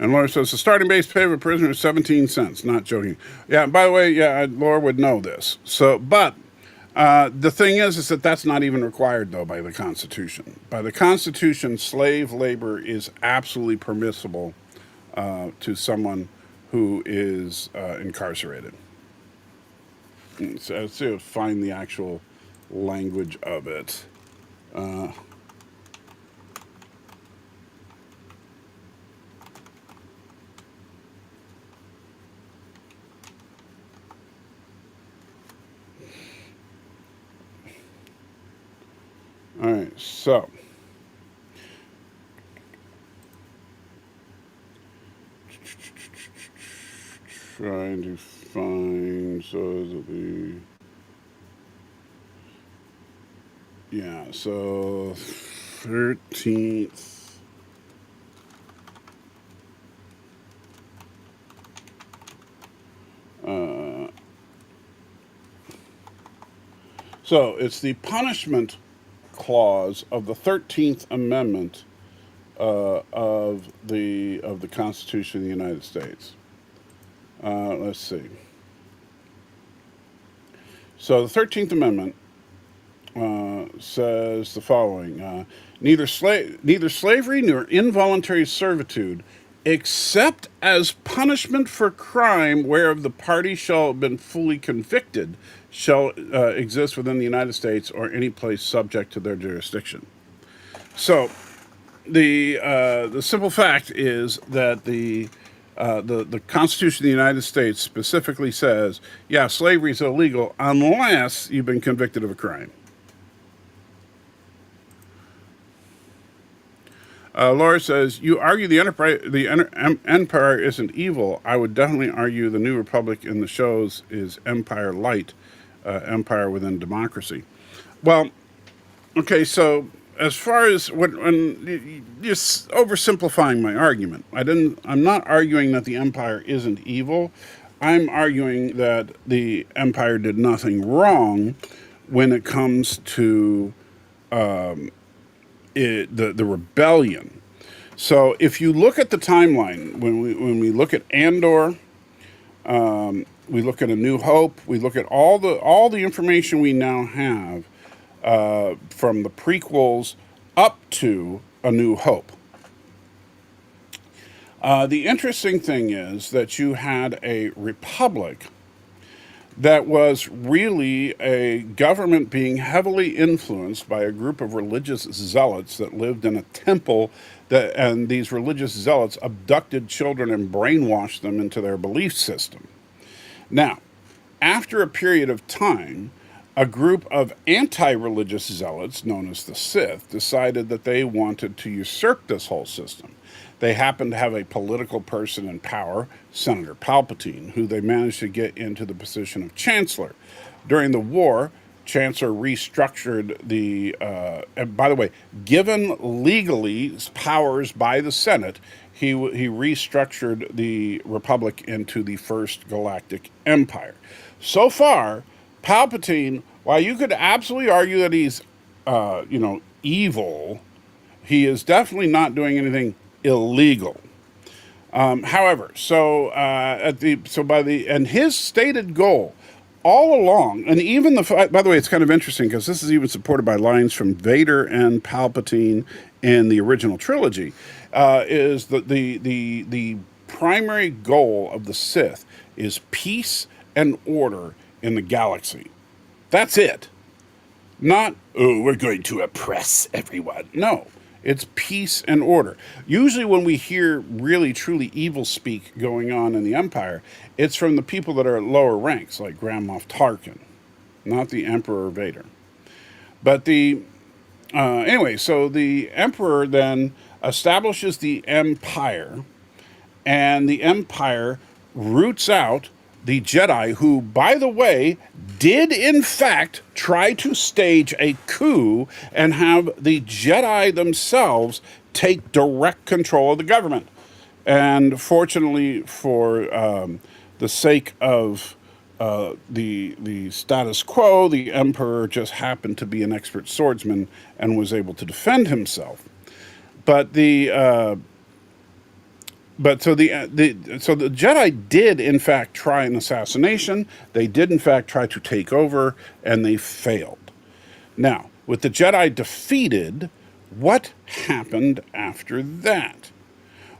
And Laura says, the starting base pay of a prisoner is 17 cents. Not joking. Yeah, by the way, yeah, Laura would know this. So, but the thing is that that's not even required, though, by the Constitution. By the Constitution, slave labor is absolutely permissible to someone who is incarcerated. So let's see, find the actual language of it. All right, so trying to find so 13th. So it's the punishment clause of the 13th Amendment of the Constitution of the United States. Let's see. So the 13th Amendment says the following: neither slavery nor involuntary servitude, except as punishment for crime whereof the party shall have been fully convicted, shall exist within the United States or any place subject to their jurisdiction. So, the simple fact is that the Constitution of the United States specifically says, yeah, slavery is illegal unless you've been convicted of a crime. Laura says, you argue the Empire isn't evil. I would definitely argue the New Republic in the shows is Empire light, Empire within democracy. Well, okay, so as far as when just oversimplifying my argument, I'm not arguing that the Empire isn't evil. I'm arguing that the Empire did nothing wrong when it comes to the rebellion. So if you look at the timeline, when we look at Andor, we look at A New Hope, we look at all the information we now have from the prequels up to A New Hope. The interesting thing is that you had a republic that was really a government being heavily influenced by a group of religious zealots that lived in a temple, and these religious zealots abducted children and brainwashed them into their belief system. Now, after a period of time, a group of anti-religious zealots, known as the Sith, decided that they wanted to usurp this whole system. They happened to have a political person in power, Senator Palpatine, who they managed to get into the position of Chancellor. During the war, Chancellor restructured the, and by the way, given legally powers by the Senate, he restructured the Republic into the First Galactic Empire. So far, Palpatine, while you could absolutely argue that he's, evil, he is definitely not doing anything illegal. However, and his stated goal all along, and even by the way, it's kind of interesting because this is even supported by lines from Vader and Palpatine in the original trilogy, is the primary goal of the Sith is peace and order in the galaxy. That's it. Not, oh, we're going to oppress everyone. No, it's peace and order. Usually when we hear really, truly evil speak going on in the Empire, it's from the people that are at lower ranks, like Grand Moff Tarkin, not the Emperor Vader. But anyway, so the Emperor then establishes the Empire, and the Empire roots out the Jedi, who, by the way, did in fact try to stage a coup and have the Jedi themselves take direct control of the government. And fortunately, for the sake of the status quo, the Emperor just happened to be an expert swordsman and was able to defend himself. But so the Jedi did in fact try an assassination. They did in fact try to take over, and they failed. Now, with the Jedi defeated, what happened after that?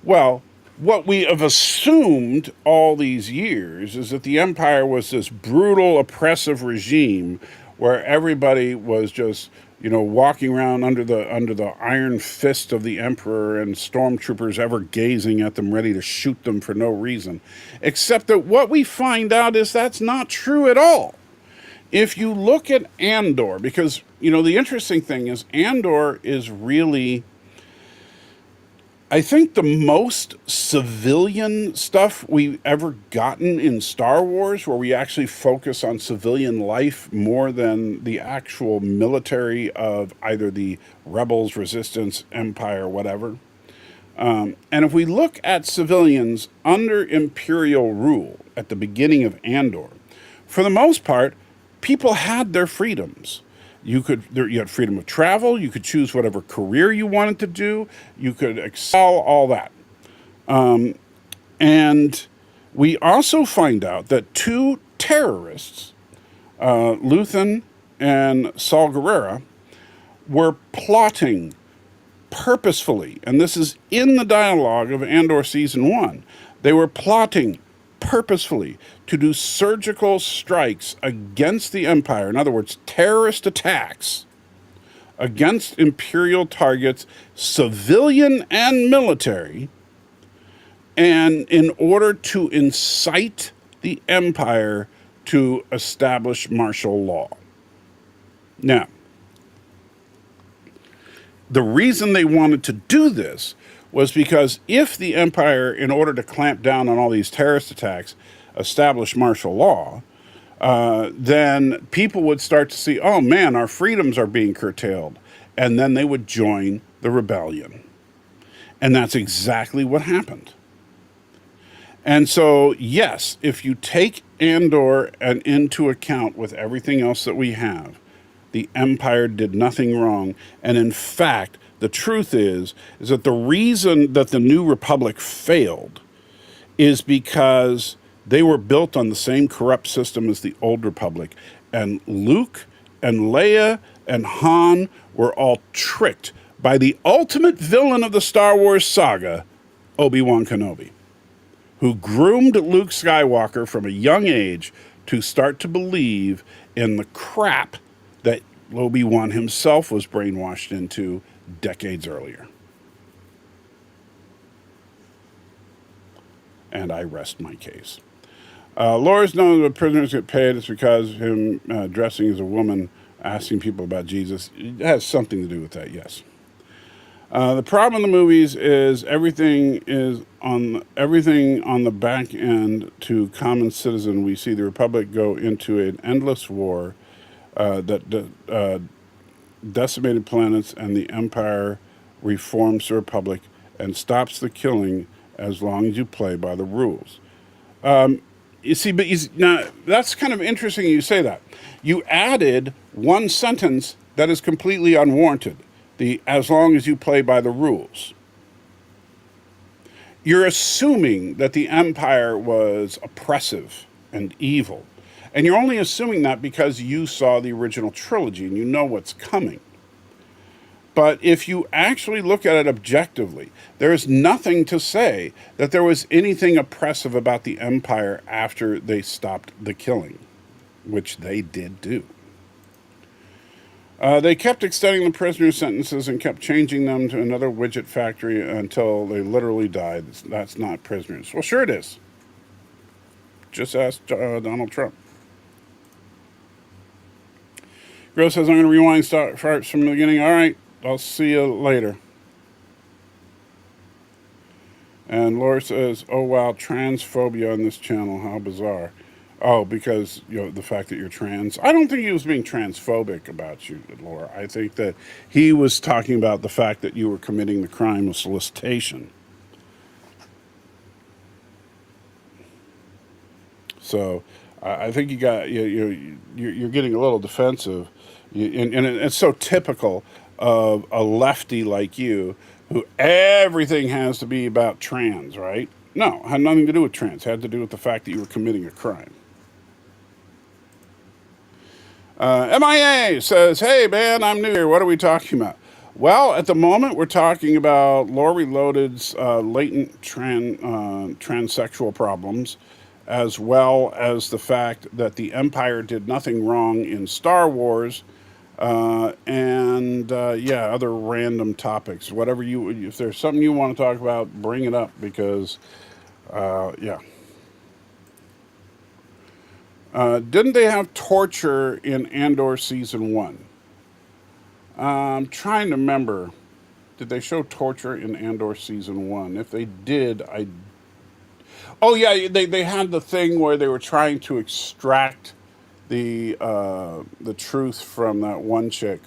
Well, what we have assumed all these years is that the Empire was this brutal, oppressive regime where everybody was just, walking around under the iron fist of the Emperor, and stormtroopers ever gazing at them, ready to shoot them for no reason. Except that what we find out is that's not true at all. If you look at Andor, because, the interesting thing is Andor is really, I think, the most civilian stuff we've ever gotten in Star Wars, where we actually focus on civilian life more than the actual military of either the rebels, resistance, empire, whatever. And if we look at civilians under Imperial rule at the beginning of Andor, for the most part, people had their freedoms. You had freedom of travel. You could choose whatever career you wanted to do. You could excel, all that. And we also find out that two terrorists, Luthen and Saul Guerrera, were plotting purposefully, and this is in the dialogue of Andor Season 1, they were plotting purposefully to do surgical strikes against the Empire. In other words, terrorist attacks against Imperial targets, civilian and military, and in order to incite the Empire to establish martial law. Now, the reason they wanted to do this was because if the Empire, in order to clamp down on all these terrorist attacks, established martial law, then people would start to see, oh man, our freedoms are being curtailed. And then they would join the rebellion. And that's exactly what happened. And so, yes, if you take Andor and into account with everything else that we have, the Empire did nothing wrong. And in fact, the truth is that the reason that the New Republic failed is because they were built on the same corrupt system as the Old Republic. And Luke and Leia and Han were all tricked by the ultimate villain of the Star Wars saga, Obi-Wan Kenobi, who groomed Luke Skywalker from a young age to start to believe in the crap that Obi-Wan himself was brainwashed into decades earlier. And I rest my case. Laura's known that prisoners get paid. It's because him dressing as a woman, asking people about Jesus. It has something to do with that, yes. The problem in the movies is everything on the back end to common citizen. We see the Republic go into an endless war that decimated planets, and the Empire reforms the Republic and stops the killing as long as you play by the rules. You see, but now that's kind of interesting you say that. You added one sentence that is completely unwarranted. As long as you play by the rules. You're assuming that the Empire was oppressive and evil. And you're only assuming that because you saw the original trilogy and you know what's coming. But if you actually look at it objectively, there is nothing to say that there was anything oppressive about the Empire after they stopped the killing, which they did do. They kept extending the prisoners' sentences and kept changing them to another widget factory until they literally died. That's not prisoners. Well, sure it is. Just ask Donald Trump. Gross says, I'm going to rewind farts from the beginning. All right, I'll see you later. And Laura says, oh, wow, transphobia on this channel. How bizarre. Oh, because, the fact that you're trans. I don't think he was being transphobic about you, Laura. I think that he was talking about the fact that you were committing the crime of solicitation. So I think you're getting a little defensive. And it's so typical of a lefty like you, who everything has to be about trans, right? No, it had nothing to do with trans. It had to do with the fact that you were committing a crime. MIA says, hey, man, I'm new here. What are we talking about? Well, at the moment, we're talking about Lori Loaded's latent transsexual problems, as well as the fact that the Empire did nothing wrong in Star Wars, and other random topics. Whatever if there's something you want to talk about, bring it up, because, didn't they have torture in Andor Season 1? I'm trying to remember. Did they show torture in Andor Season 1? If they did, Oh, yeah, they had the thing where they were trying to extract the truth from that one chick,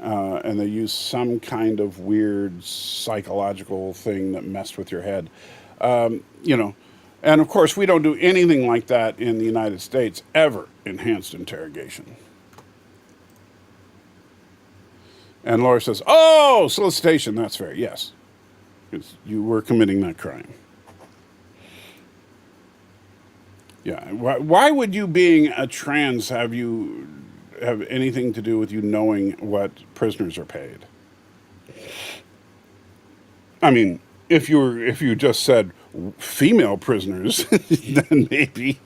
and they used some kind of weird psychological thing that messed with your head. And of course, we don't do anything like that in the United States, ever, enhanced interrogation. And Laura says, oh, solicitation, that's fair, yes. Because you were committing that crime. Yeah, why would you being a trans have anything to do with you knowing what prisoners are paid? I mean, if you just said female prisoners, then maybe.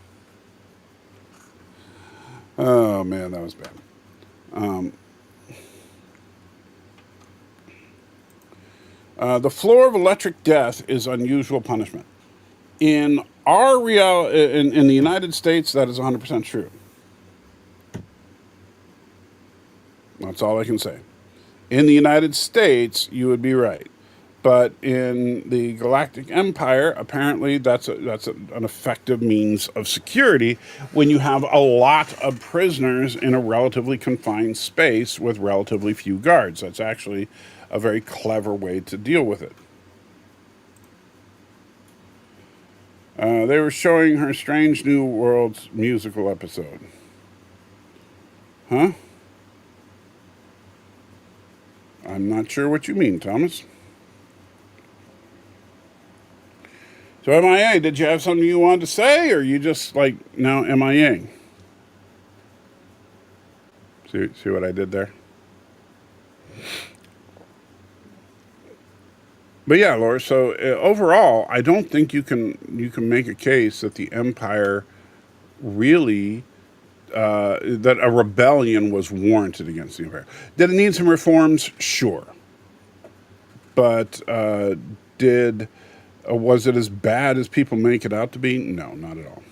Oh man, that was bad. The floor of electric death is unusual punishment. In our in the United States, that is 100% true. That's all I can say. In the United States, you would be right. But in the Galactic Empire, apparently that's an effective means of security when you have a lot of prisoners in a relatively confined space with relatively few guards. That's actually a very clever way to deal with it. They were showing her Strange New Worlds musical episode. Huh? I'm not sure what you mean, Thomas. So MIA, did you have something you wanted to say, or you just now MIA? See what I did there? But yeah, Laura, so overall, I don't think you can make a case that the Empire really that a rebellion was warranted against the empire. Did it need some reforms? Sure. But did was it as bad as people make it out to be? No, not at all.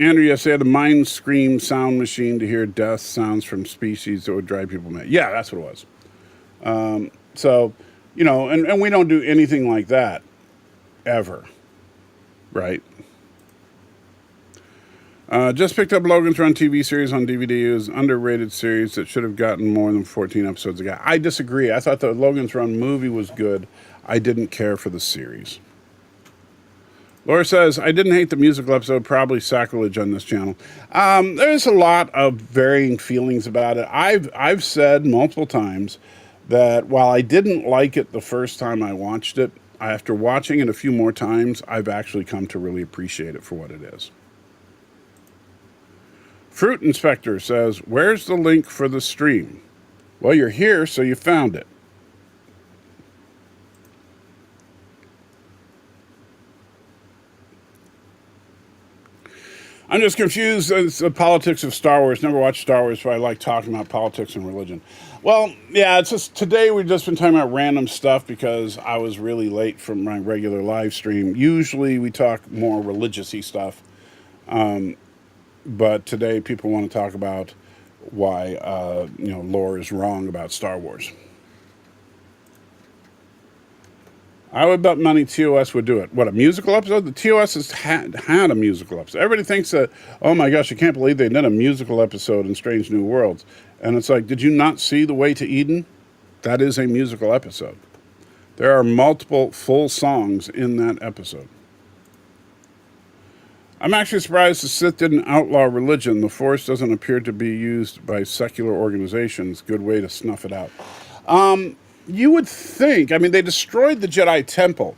Andrew, yes, they had a mind scream sound machine to hear death sounds from species that would drive people mad. Yeah, that's what it was. So, and we don't do anything like that ever, right? Just picked up Logan's Run TV series on DVD. It was an underrated series that should have gotten more than 14 episodes ago. I disagree. I thought the Logan's Run movie was good. I didn't care for the series. Laura says, I didn't hate the musical episode, probably sacrilege on this channel. There's a lot of varying feelings about it. I've said multiple times that while I didn't like it the first time I watched it, after watching it a few more times, I've actually come to really appreciate it for what it is. Fruit Inspector says, where's the link for the stream? Well, you're here, so you found it. I'm just confused as the politics of Star Wars. Never watched Star Wars, but I like talking about politics and religion. Well, yeah, it's just today we've just been talking about random stuff because I was really late from my regular live stream. Usually we talk more religious-y stuff. But today people want to talk about why, lore is wrong about Star Wars. I would bet money TOS would do it. What, a musical episode? The TOS has had a musical episode. Everybody thinks that, oh my gosh, I can't believe they did a musical episode in Strange New Worlds. And it's like, did you not see The Way to Eden? That is a musical episode. There are multiple full songs in that episode. I'm actually surprised the Sith didn't outlaw religion. The Force doesn't appear to be used by secular organizations. Good way to snuff it out. You would think, I mean, they destroyed the Jedi Temple,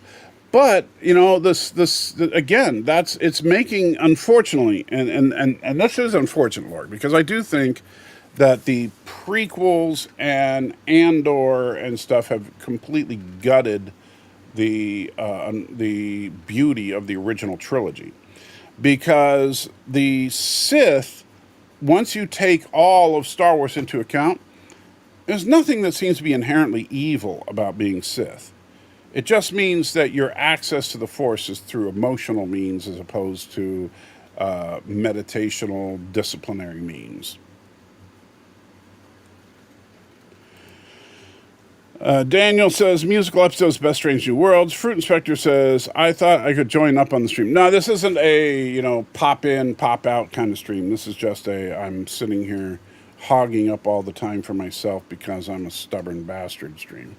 but, again, it's making, unfortunately, and this is unfortunate, Lord, because I do think that the prequels and Andor and stuff have completely gutted the beauty of the original trilogy. Because the Sith, once you take all of Star Wars into account, there's nothing that seems to be inherently evil about being Sith. It just means that your access to the Force is through emotional means as opposed to meditational, disciplinary means. Daniel says, musical episodes, Best Strange New Worlds. Fruit Inspector says, I thought I could join up on the stream. No, this isn't a, pop in, pop out kind of stream. This is just I'm sitting here hogging up all the time for myself because I'm a stubborn bastard stream.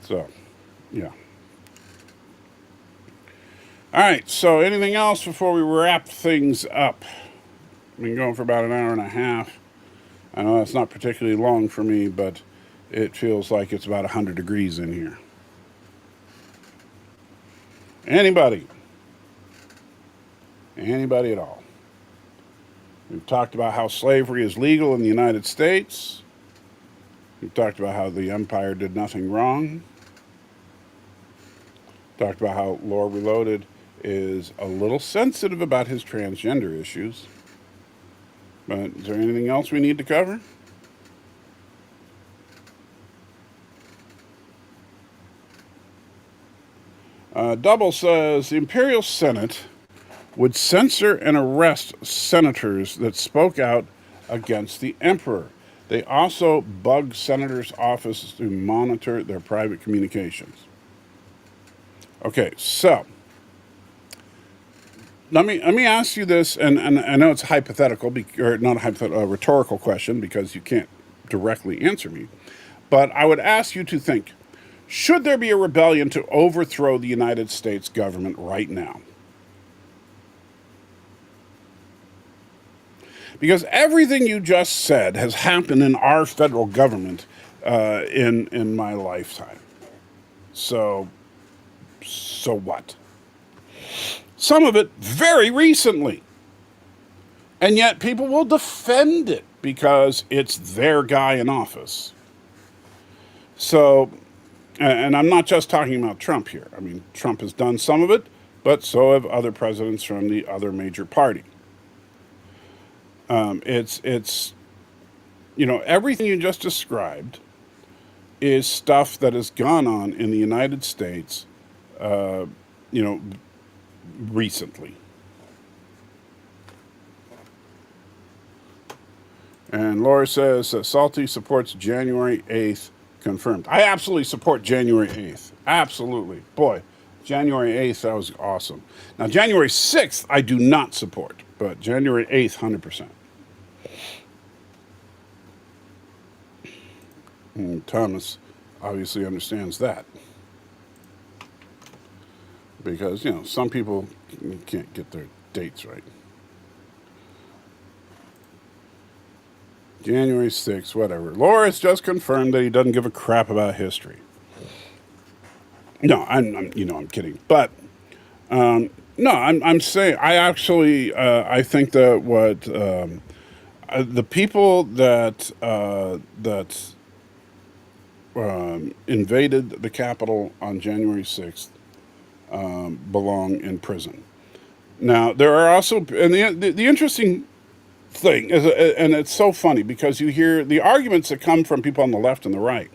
So, yeah. All right, so anything else before we wrap things up? I've been going for about an hour and a half. I know that's not particularly long for me, but it feels like it's about 100 degrees in here. Anybody? Anybody at all? We've talked about how slavery is legal in the United States. We've talked about how the Empire did nothing wrong. Talked about how Lore Reloaded is a little sensitive about his transgender issues. But is there anything else we need to cover? Double says, the Imperial Senate would censor and arrest senators that spoke out against the Emperor. They also bug senators' offices to monitor their private communications. Okay, so let me ask you this, and I know it's hypothetical, or not a hypothetical, a rhetorical question because you can't directly answer me. But I would ask you to think, should there be a rebellion to overthrow the United States government right now? Because everything you just said has happened in our federal government in my lifetime. So what? Some of it very recently. And yet people will defend it because it's their guy in office. So, and I'm not just talking about Trump here. I mean, Trump has done some of it, but so have other presidents from the other major party. It's everything you just described is stuff that has gone on in the United States, you know, recently. And Laura says Salty supports January 8th confirmed. I absolutely support January 8th. Absolutely. Boy, January 8th, that was awesome. Now, January 6th, I do not support, but January 8th, 100%. And Thomas obviously understands that. Because, some people can't get their dates right. January 6th, whatever. Laura's just confirmed that he doesn't give a crap about history. No, I'm kidding. But no, I'm saying I actually I think that what the people that invaded the Capitol on January 6th belong in prison. Now there are also, and the interesting thing is, and it's so funny because you hear the arguments that come from people on the left and the right,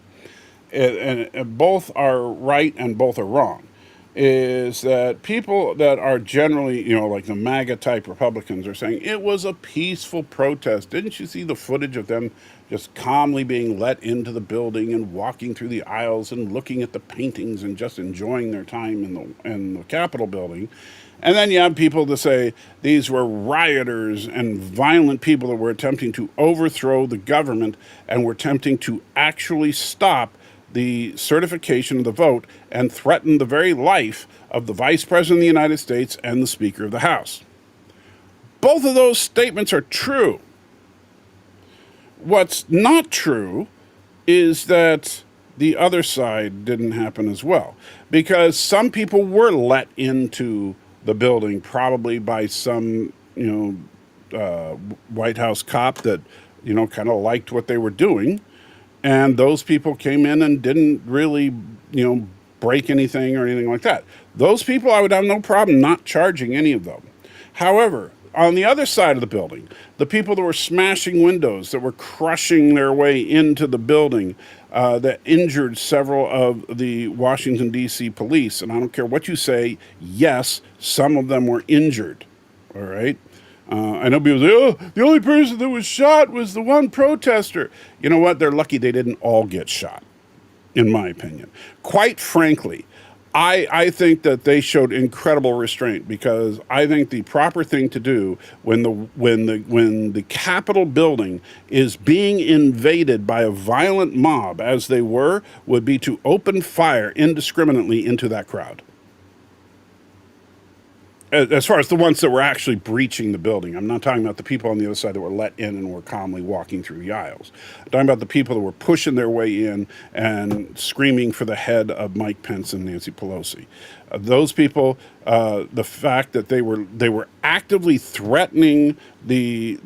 and both are right and both are wrong, is that people that are generally, like the MAGA type Republicans are saying it was a peaceful protest. Didn't you see the footage of them just calmly being let into the building and walking through the aisles and looking at the paintings and just enjoying their time in the Capitol building? And then you have people that say these were rioters and violent people that were attempting to overthrow the government and were attempting to actually stop the certification of the vote and threaten the very life of the Vice President of the United States and the Speaker of the House. Both of those statements are true. What's not true is that the other side didn't happen as well, because some people were let into the building probably by some, White House cop that, kind of liked what they were doing. And those people came in and didn't really, break anything or anything like that. Those people, I would have no problem not charging any of them. However, on the other side of the building, the people that were smashing windows, that were crushing their way into the building, that injured several of the Washington, D.C. police, and I don't care what you say, yes, some of them were injured, all right? I know people say, oh, the only person that was shot was the one protester. You know what? They're lucky they didn't all get shot, in my opinion. Quite frankly, I think that they showed incredible restraint, because I think the proper thing to do when the Capitol building is being invaded by a violent mob, as they were, would be to open fire indiscriminately into that crowd. As far as the ones that were actually breaching the building. I'm not talking about the people on the other side that were let in and were calmly walking through the aisles. I'm talking about the people that were pushing their way in and screaming for the head of Mike Pence and Nancy Pelosi. Those people, the fact that they were actively threatening the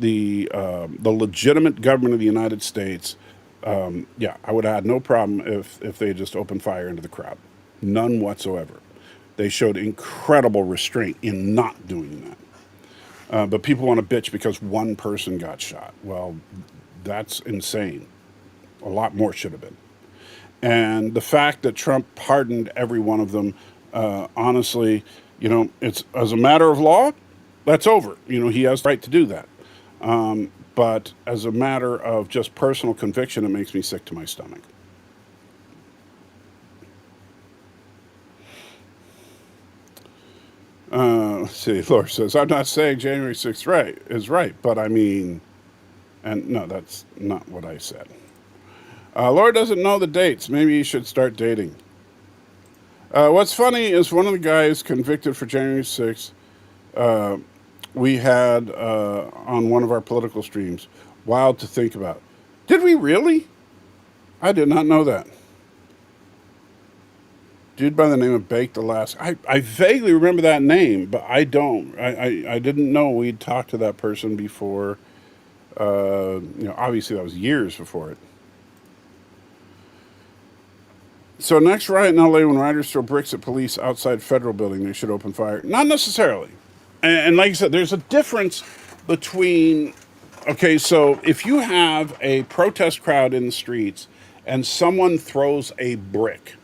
legitimate government of the United States, I would have had no problem if they just opened fire into the crowd. None whatsoever. They showed incredible restraint in not doing that. But people want to bitch because one person got shot. Well, that's insane. A lot more should have been. And the fact that Trump pardoned every one of them, honestly, it's as a matter of law, that's over. He has the right to do that. But as a matter of just personal conviction, it makes me sick to my stomach. Let's see, Laura says, I'm not saying January 6th is right, but I mean, and no, that's not what I said. Laura doesn't know the dates. Maybe you should start dating. What's funny is one of the guys convicted for January 6th, we had on one of our political streams. Wild to think about. Did we really? I did not know that. Dude by the name of Baked Alaska. I vaguely remember that name, but I don't. I didn't know we'd talked to that person before. Obviously that was years before it. So next riot in LA when riders throw bricks at police outside federal building, they should open fire. Not necessarily. And like I said, there's a difference between, okay, so if you have a protest crowd in the streets and someone throws a brick,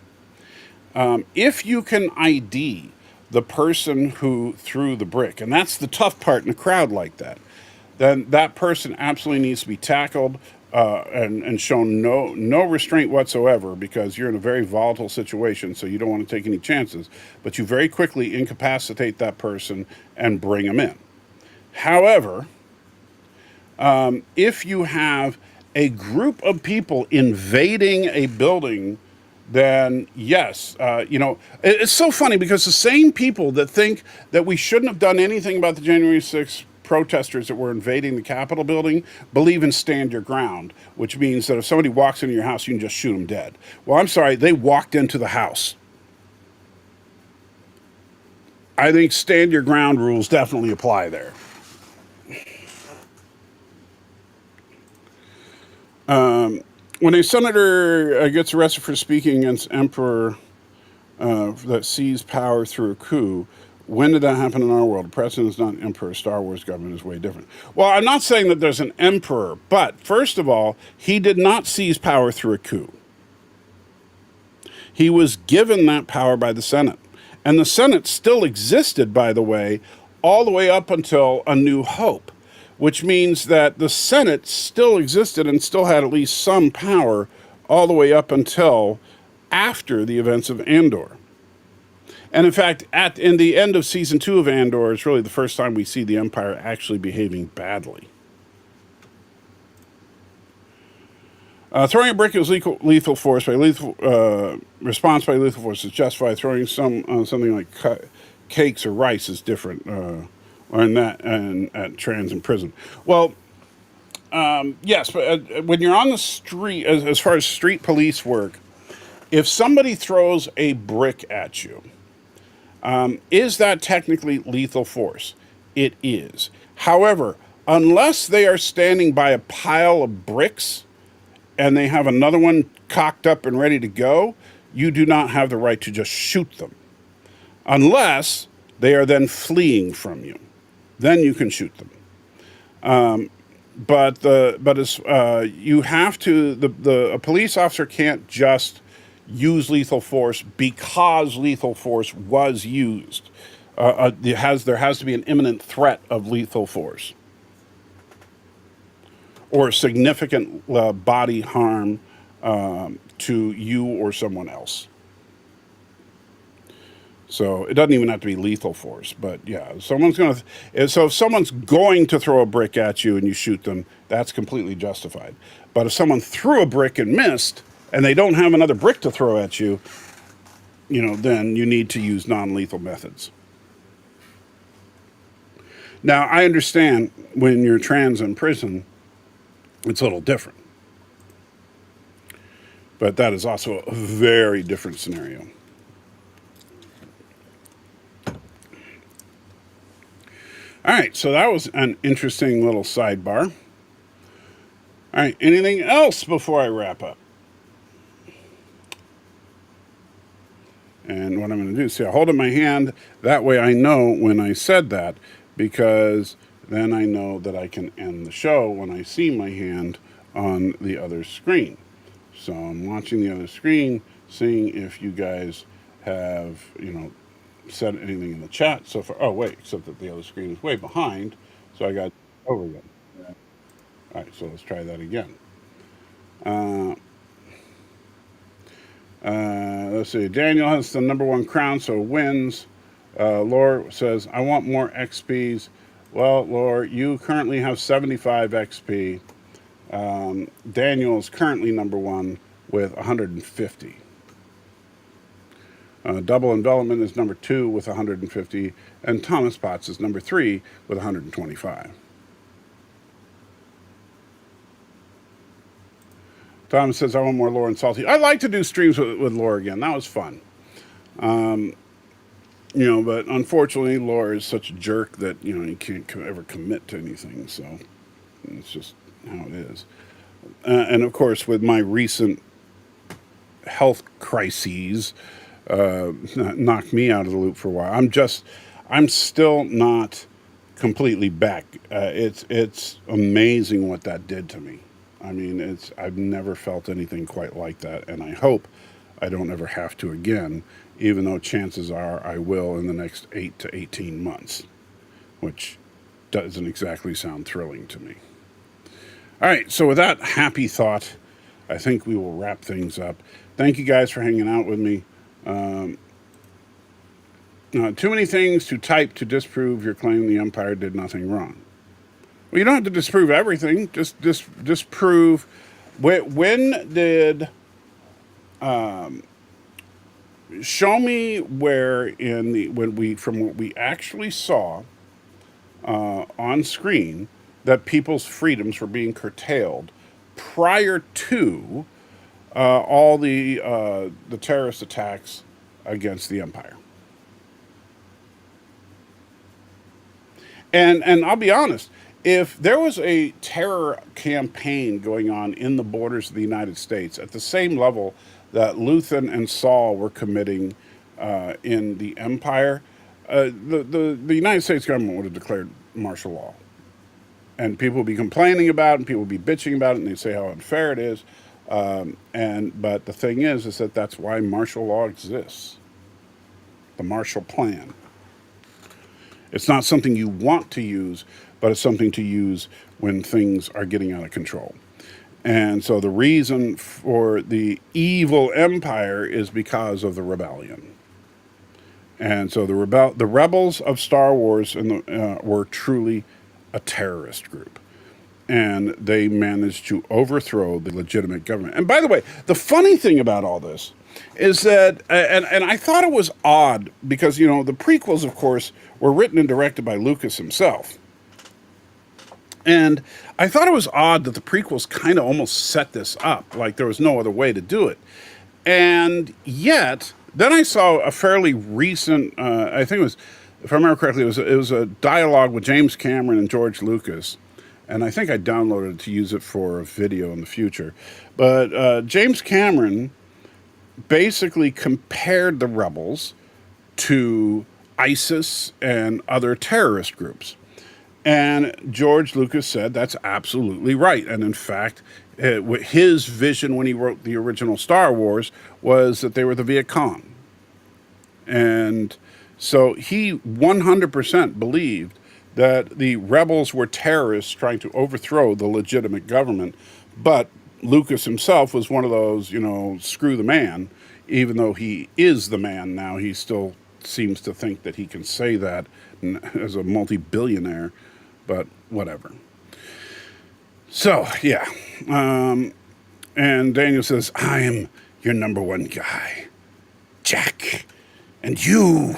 if you can ID the person who threw the brick, and that's the tough part in a crowd like that, then that person absolutely needs to be tackled and shown no restraint whatsoever, because you're in a very volatile situation, so you don't want to take any chances. But you very quickly incapacitate that person and bring them in. However, if you have a group of people invading a building, then yes, it's so funny because the same people that think that we shouldn't have done anything about the January 6th protesters that were invading the Capitol building believe in stand your ground, which means that if somebody walks into your house, you can just shoot them dead. Well, I'm sorry, they walked into the house. I think stand your ground rules definitely apply there. When a senator gets arrested for speaking against emperor that seized power through a coup, when did that happen in our world? The president is not an emperor. Star Wars government is way different. Well, I'm not saying that there's an emperor, but first of all, he did not seize power through a coup. He was given that power by the Senate. And the Senate still existed, by the way, all the way up until A New Hope, which means that the Senate still existed and still had at least some power all the way up until after the events of Andor. And in fact, in the end of season 2 of Andor is really the first time we see the Empire actually behaving badly. Throwing a brick is lethal force by response by lethal force is justified. Throwing something like cakes or rice is different. Or in that and at trans in prison. Well, yes, but when you're on the street, as far as street police work, if somebody throws a brick at you, is that technically lethal force? It is. However, unless they are standing by a pile of bricks and they have another one cocked up and ready to go, you do not have the right to just shoot them. Unless they are then fleeing from you. Then you can shoot them. You have to. A police officer can't just use lethal force because lethal force was used. There has to be an imminent threat of lethal force or significant body harm to you or someone else. So it doesn't even have to be lethal force, but yeah, if someone's going to throw a brick at you and you shoot them, that's completely justified. But if someone threw a brick and missed, and they don't have another brick to throw at you, then you need to use non-lethal methods. Now, I understand when you're trans in prison, it's a little different. But that is also a very different scenario. All right, so that was an interesting little sidebar. All right, anything else before I wrap up? And what I'm going to do, see, I hold it in my hand. That way I know when I said that, because then I know that I can end the show when I see my hand on the other screen. So I'm watching the other screen, seeing if you guys have, said anything in the chat so far. Oh, wait, except that the other screen is way behind, so I got over again. All right, so let's try that again. Let's see. Daniel has the _1 crown, so wins. Laura says, I want more XPs. Well, Laura, you currently have 75 XP. Daniel is currently #1 with 150. Double Envelopment is #2 with 150, and Thomas Potts is #3 with 125. Thomas says, I want more Laura and Salty. I'd like to do streams with Laura again. That was fun. But unfortunately, Laura is such a jerk that, you can't ever commit to anything. So it's just how it is. And of course, with my recent health crises knocked me out of the loop for a while. I'm still not completely back. It's amazing what that did to me. I mean, I've never felt anything quite like that, and I hope I don't ever have to again, even though chances are I will in the next 8 to 18 months, which doesn't exactly sound thrilling to me. All right, so with that happy thought, I think we will wrap things up. Thank you guys for hanging out with me. Too many things to type to disprove your claim the umpire did nothing wrong. Well, you don't have to disprove everything. Just disprove. When did show me where from what we actually saw on screen that people's freedoms were being curtailed prior to all the terrorist attacks against the empire. And I'll be honest, if there was a terror campaign going on in the borders of the United States at the same level that Luthen and Saul were committing in the empire, the United States government would have declared martial law. And people would be complaining about it, and people would be bitching about it, and they'd say how unfair it is. But the thing is that that's why martial law exists. The Marshall Plan. It's not something you want to use, but it's something to use when things are getting out of control. And so the reason for the evil empire is because of the rebellion. And so the rebels of Star Wars were truly a terrorist group. And they managed to overthrow the legitimate government. And by the way, the funny thing about all this is that, and I thought it was odd because, the prequels, of course, were written and directed by Lucas himself. And I thought it was odd that the prequels kind of almost set this up, like there was no other way to do it. And yet, then I saw a fairly recent, I think it was, if I remember correctly, it was a dialogue with James Cameron and George Lucas. And I think I downloaded it to use it for a video in the future. But James Cameron basically compared the rebels to ISIS and other terrorist groups. And George Lucas said that's absolutely right. And in fact, his vision when he wrote the original Star Wars was that they were the Viet Cong. And so he 100% believed that the rebels were terrorists trying to overthrow the legitimate government. But Lucas himself was one of those, screw the man. Even though he is the man now, he still seems to think that he can say that as a multi-billionaire, but whatever. So, yeah. And Daniel says, I am your number one guy, Jack. And you